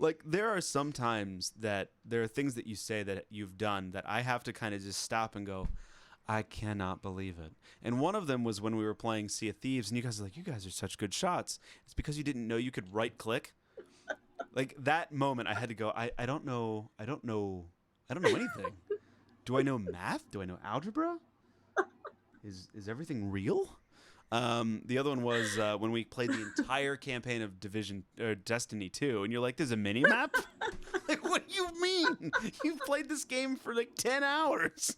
Like, there are some times that there are things that you say that you've done that I have to kind of just stop and go, I cannot believe it. And one of them was when we were playing Sea of Thieves, and you guys are like, you guys are such good shots. It's because you didn't know you could right click. Like, that moment, I had to go, I don't know anything. Do I know math? Do I know algebra? Is everything real? The other one was when we played the entire campaign of Destiny 2, and you're like, there's a mini map? Like, what do you mean? You've played this game for like 10 hours.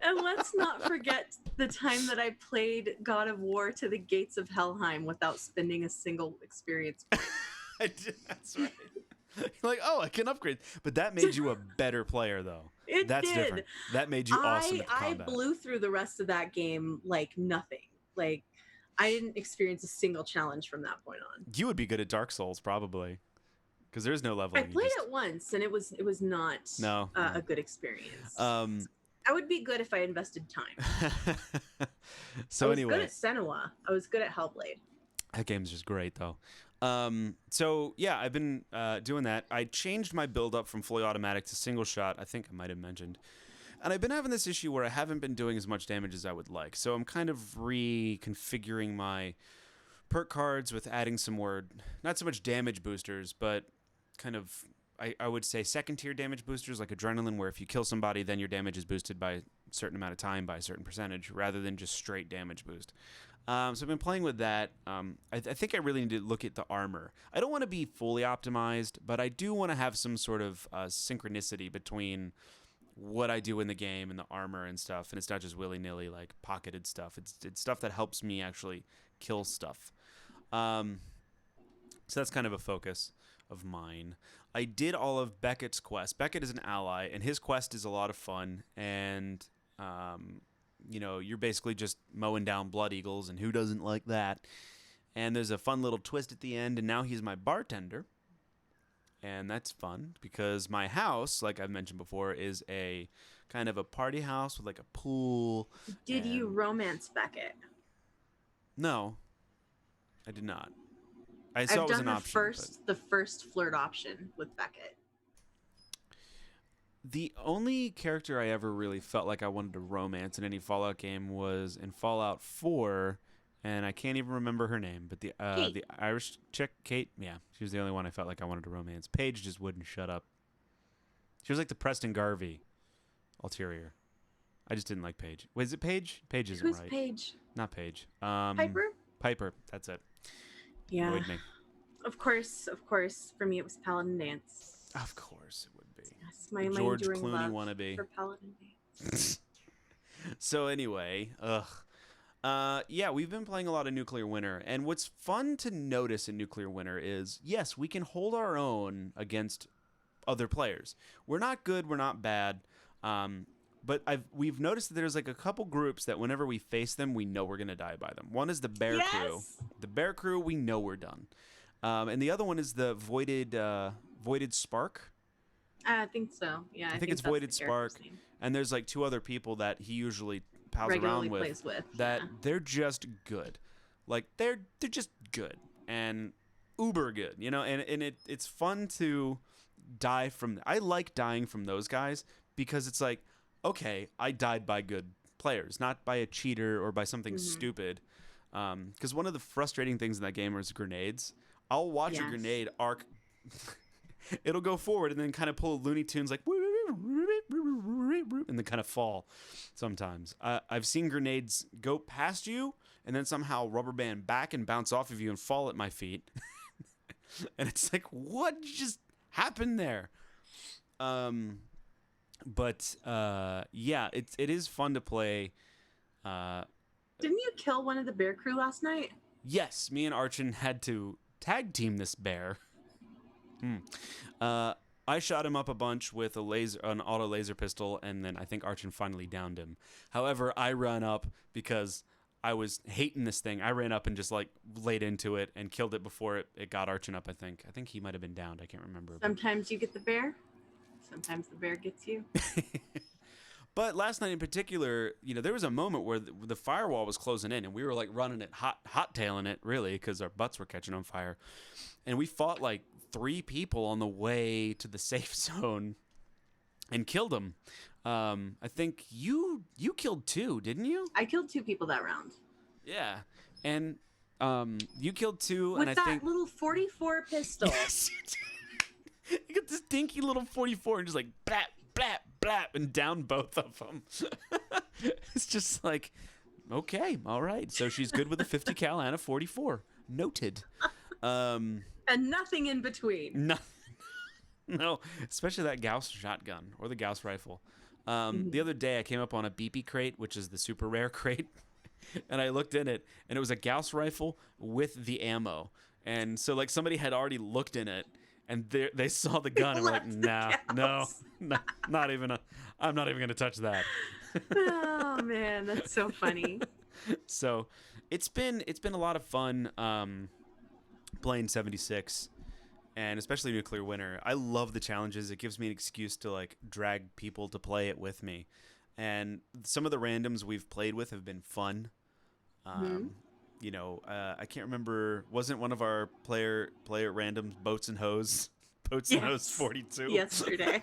And let's not forget the time that I played God of War to the Gates of Helheim without spending a single experience point. That's right. You're like, oh, I can upgrade. But that made you a better player, though. That's different. That made you awesome at the combat. I blew through the rest of that game like nothing. Like, I didn't experience a single challenge from that point on. You would be good at Dark Souls, probably. Because there's no leveling. I played it once, and it was not a good experience. I would be good if I invested time. So anyway, I was good at Senua. I was good at Hellblade. That game's just great, though. So yeah, I've been doing that. I changed my build up from fully automatic to single shot. I think I might have mentioned. And I've been having this issue where I haven't been doing as much damage as I would like. So I'm kind of reconfiguring my perk cards with adding some more, not so much damage boosters, but kind of, I would say second tier damage boosters like Adrenaline, where if you kill somebody, then your damage is boosted by a certain amount of time by a certain percentage, rather than just straight damage boost. So I've been playing with that. I think I really need to look at the armor. I don't want to be fully optimized, but I do want to have some sort of synchronicity between what I do in the game and the armor and stuff, and it's not just willy-nilly like pocketed stuff. It's stuff that helps me actually kill stuff. So that's kind of a focus of mine. I did all of Beckett's quest. Beckett is an ally, and his quest is a lot of fun. And you're basically just mowing down blood eagles, and who doesn't like that? And there's a fun little twist at the end, and now he's my bartender. And that's fun because my house, like I've mentioned before, is a kind of a party house with like a pool. Did you romance Beckett? No, I did not. I saw it was an option. The first flirt option with Beckett. The only character I ever really felt like I wanted to romance in any Fallout game was in Fallout 4, and I can't even remember her name, but the Irish chick, Kate, yeah, she was the only one I felt like I wanted to romance. Paige just wouldn't shut up. She was like the Preston Garvey ulterior. I just didn't like Paige. Wait, is it Paige? Paige isn't right. Who's Paige? Not Paige. Piper? Piper, that's it. Yeah. Annoyed me. Of course. For me, it was Paladin Dance. Of course it would be. Yes, my George enduring Clooney love wannabe. for Paladin Dance. So anyway, yeah, we've been playing a lot of Nuclear Winter, and what's fun to notice in Nuclear Winter is, yes, we can hold our own against other players. We're not good, we're not bad, but we've noticed that there's like a couple groups that whenever we face them, we know we're going to die by them. One is the Bear Crew. The Bear Crew, we know we're done. And the other one is the Voided Spark. I think so. Yeah, I think it's Voided Spark. And there's like two other people that he usually pals around with that they're just good. Like they're just good and uber good, you know, and it's fun to die from. I like dying from those guys because it's like, okay, I died by good players, not by a cheater or by something stupid. Because one of the frustrating things in that game is grenades. I'll watch a grenade arc. It'll go forward and then kind of pull Looney Tunes like and then kind of fall sometimes. I've seen grenades go past you and then somehow rubber band back and bounce off of you and fall at my feet. And it's like, what just happened there? But yeah, it is fun to play. Didn't you kill one of the Bear Crew last night? Yes, me and Archon had to tag team this bear. I shot him up a bunch with an auto laser pistol, and then I think Archon finally downed him. However, I ran up because I was hating this thing. I ran up and just like laid into it and killed it before it got Archon up. I think he might have been downed. I can't remember. Sometimes you get the bear. Sometimes the bear gets you. But last night in particular, you know, there was a moment where the firewall was closing in, and we were like running it, hot tailing it, really, because our butts were catching on fire, and we fought like 3 people on the way to the safe zone, and killed them. I think you killed 2, didn't you? I killed 2 people that round. Yeah, and you killed 2, with and I think that little 44 pistol. Yes, you got this dinky little 44, and just like blap blap blap, and down both of them. It's just like, okay, all right. So she's good with a 50 cal and a 44. Noted. And nothing in between. No, especially that Gauss shotgun or the Gauss rifle. The other day I came up on a BP crate, which is the super rare crate, and I looked in it, and it was a Gauss rifle with the ammo. And so like somebody had already looked in it, and they saw the gun and were like, no, not even I'm not even going to touch that. Oh man, that's so funny. So it's been a lot of fun playing 76, and especially Nuclear Winter. I love the challenges. It gives me an excuse to like drag people to play it with me. And some of the randoms we've played with have been fun. You know, I can't remember. Wasn't one of our player randoms Boats and Hose 42 yesterday?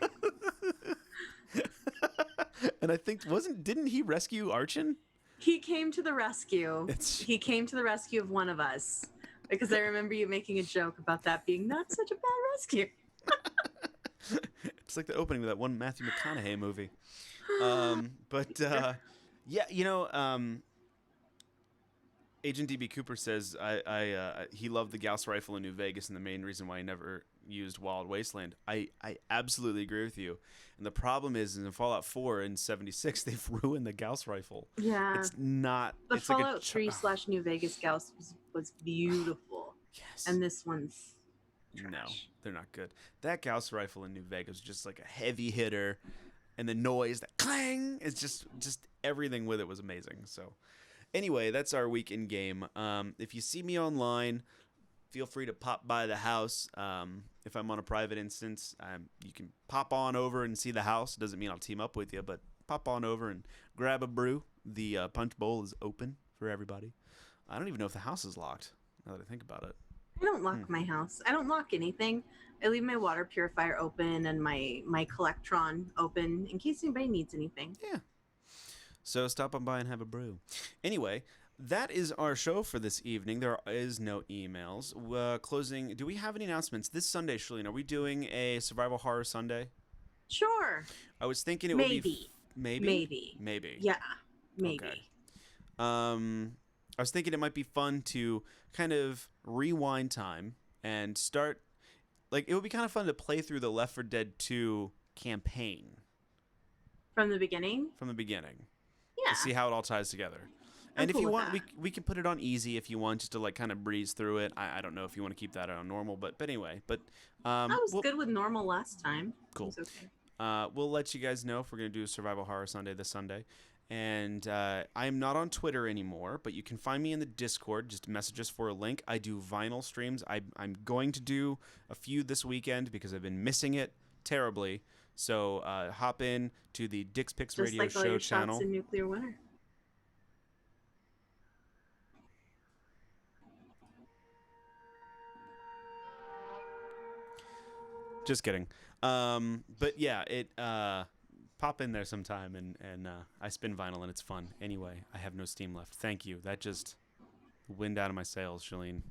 And I think didn't he rescue Archon? He came to the rescue. He came to the rescue of one of us, because I remember you making a joke about that being not such a bad rescue. It's like the opening of that one Matthew McConaughey movie. Yeah, you know, Agent DB Cooper says he loved the Gauss rifle in New Vegas, and the main reason why he never used Wild Wasteland. I absolutely agree with you. And the problem is in Fallout 4 and 76, they've ruined the Gauss rifle. Yeah. It's not. The it's Fallout like 3 / New Vegas Gauss was beautiful. Yes. And this one's trash. No, they're not good. That Gauss rifle in New Vegas was just like a heavy hitter, and the noise, that clang, is just everything with it was amazing. So, anyway, that's our week in game. If you see me online, feel free to pop by the house. If I'm on a private instance, you can pop on over and see the house. Doesn't mean I'll team up with you, but pop on over and grab a brew. The punch bowl is open for everybody. I don't even know if the house is locked, now that I think about it. I don't lock my house. I don't lock anything. I leave my water purifier open and my Collectron open in case anybody needs anything. Yeah. So stop on by and have a brew. Anyway, that is our show for this evening. There is no emails. Closing. Do we have any announcements this Sunday, Shaline? Are we doing a Survival Horror Sunday? Sure. I was thinking it would be maybe. Yeah, maybe. Okay. I was thinking it might be fun to kind of rewind time and start. Like, it would be kind of fun to play through the Left 4 Dead 2 campaign. From the beginning? From the beginning. Yeah. To see how it all ties together. And if you want, we can put it on easy if you want, just to like kind of breeze through it. I don't know if you want to keep that on normal, but anyway. But I was good with normal last time. Cool. It was okay. We'll let you guys know if we're going to do a Survival Horror Sunday this Sunday. And I'm not on Twitter anymore, but you can find me in the Discord. Just message us for a link. I do vinyl streams. I'm going to do a few this weekend because I've been missing it terribly. So hop in to the Dick's Picks Just Radio like all Show your channel. Shots in Nuclear Winter. Just kidding. But yeah, it pop in there sometime, and I spin vinyl, and it's fun. Anyway, I have no steam left. Thank you. That just wind out of my sails, Shaline.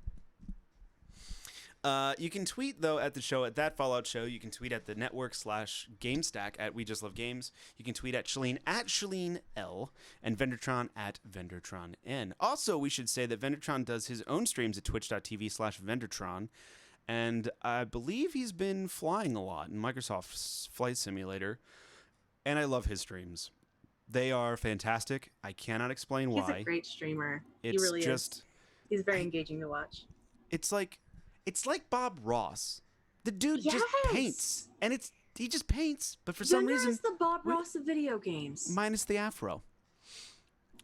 You can tweet, though, at the show, at That Fallout Show. You can tweet at the network /GameStack at We Just Love Games. You can tweet at Shaline L, and Vendertron at VendertronN. Also, we should say that Vendertron does his own streams at twitch.tv/Vendertron. And I believe he's been flying a lot in Microsoft's Flight Simulator. And I love his streams. They are fantastic. I cannot explain why. He's a great streamer. He It's really just, is. He's very engaging to watch. It's like Bob Ross. The dude just paints. And he just paints. But for some reason... the Bob Ross of video games. Minus the afro.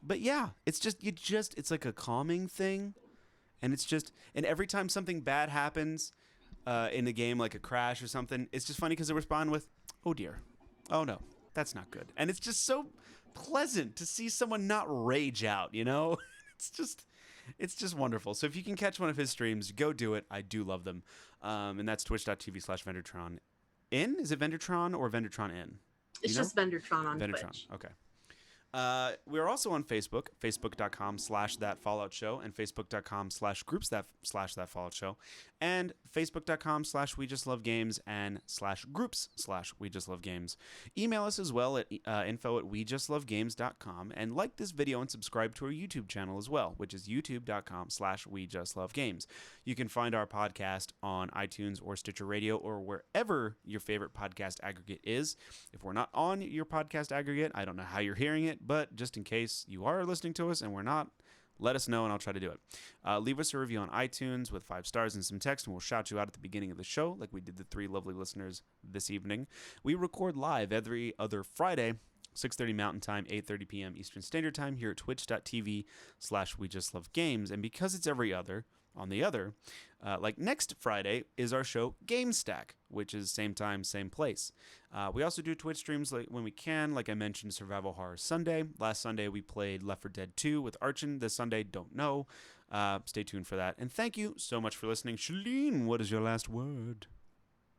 But yeah, it's like a calming thing. And it's just, and every time something bad happens in the game, like a crash or something, it's just funny because they respond with, "Oh dear, oh no, that's not good." And it's just so pleasant to see someone not rage out, you know? It's just wonderful. So if you can catch one of his streams, go do it. I do love them. And that's twitch.tv/Vendertron. Is it Vendertron or Vendertron N? It's just Vendertron on Vendertron. Twitch. Okay. We're also on Facebook, facebook.com/thatfalloutshow, and facebook.com/groups/thatfalloutshow, and facebook.com/wejustlovegames and /groups/wejustlovegames. Email us as well at info@wejustlovegames.com, and like this video and subscribe to our YouTube channel as well, which is youtube.com/wejustlovegames. You can find our podcast on iTunes or Stitcher Radio or wherever your favorite podcast aggregate is. If we're not on your podcast aggregate, I don't know how you're hearing it, but just in case you are listening to us and we're not, let us know and I'll try to do it. Leave us a review on iTunes with 5 stars and some text, and we'll shout you out at the beginning of the show like we did the 3 lovely listeners this evening. We record live every other Friday, 6:30 Mountain Time, 8:30 p.m. Eastern Standard Time here at twitch.tv/wejustlovegames. And because it's every other, on the other, like next Friday is our show Game Stack, which is same time, same place. We also do Twitch streams when we can. Like I mentioned, Survival Horror Sunday. Last Sunday we played Left 4 Dead 2 with Archon. This Sunday, don't know. Stay tuned for that. And thank you so much for listening. Shaline, what is your last word?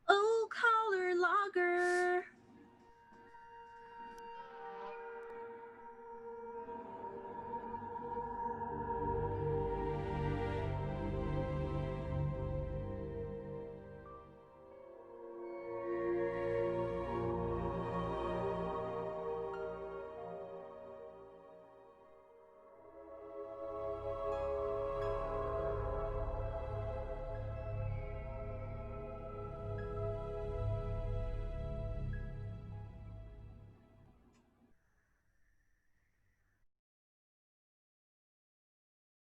Oh, collar lager.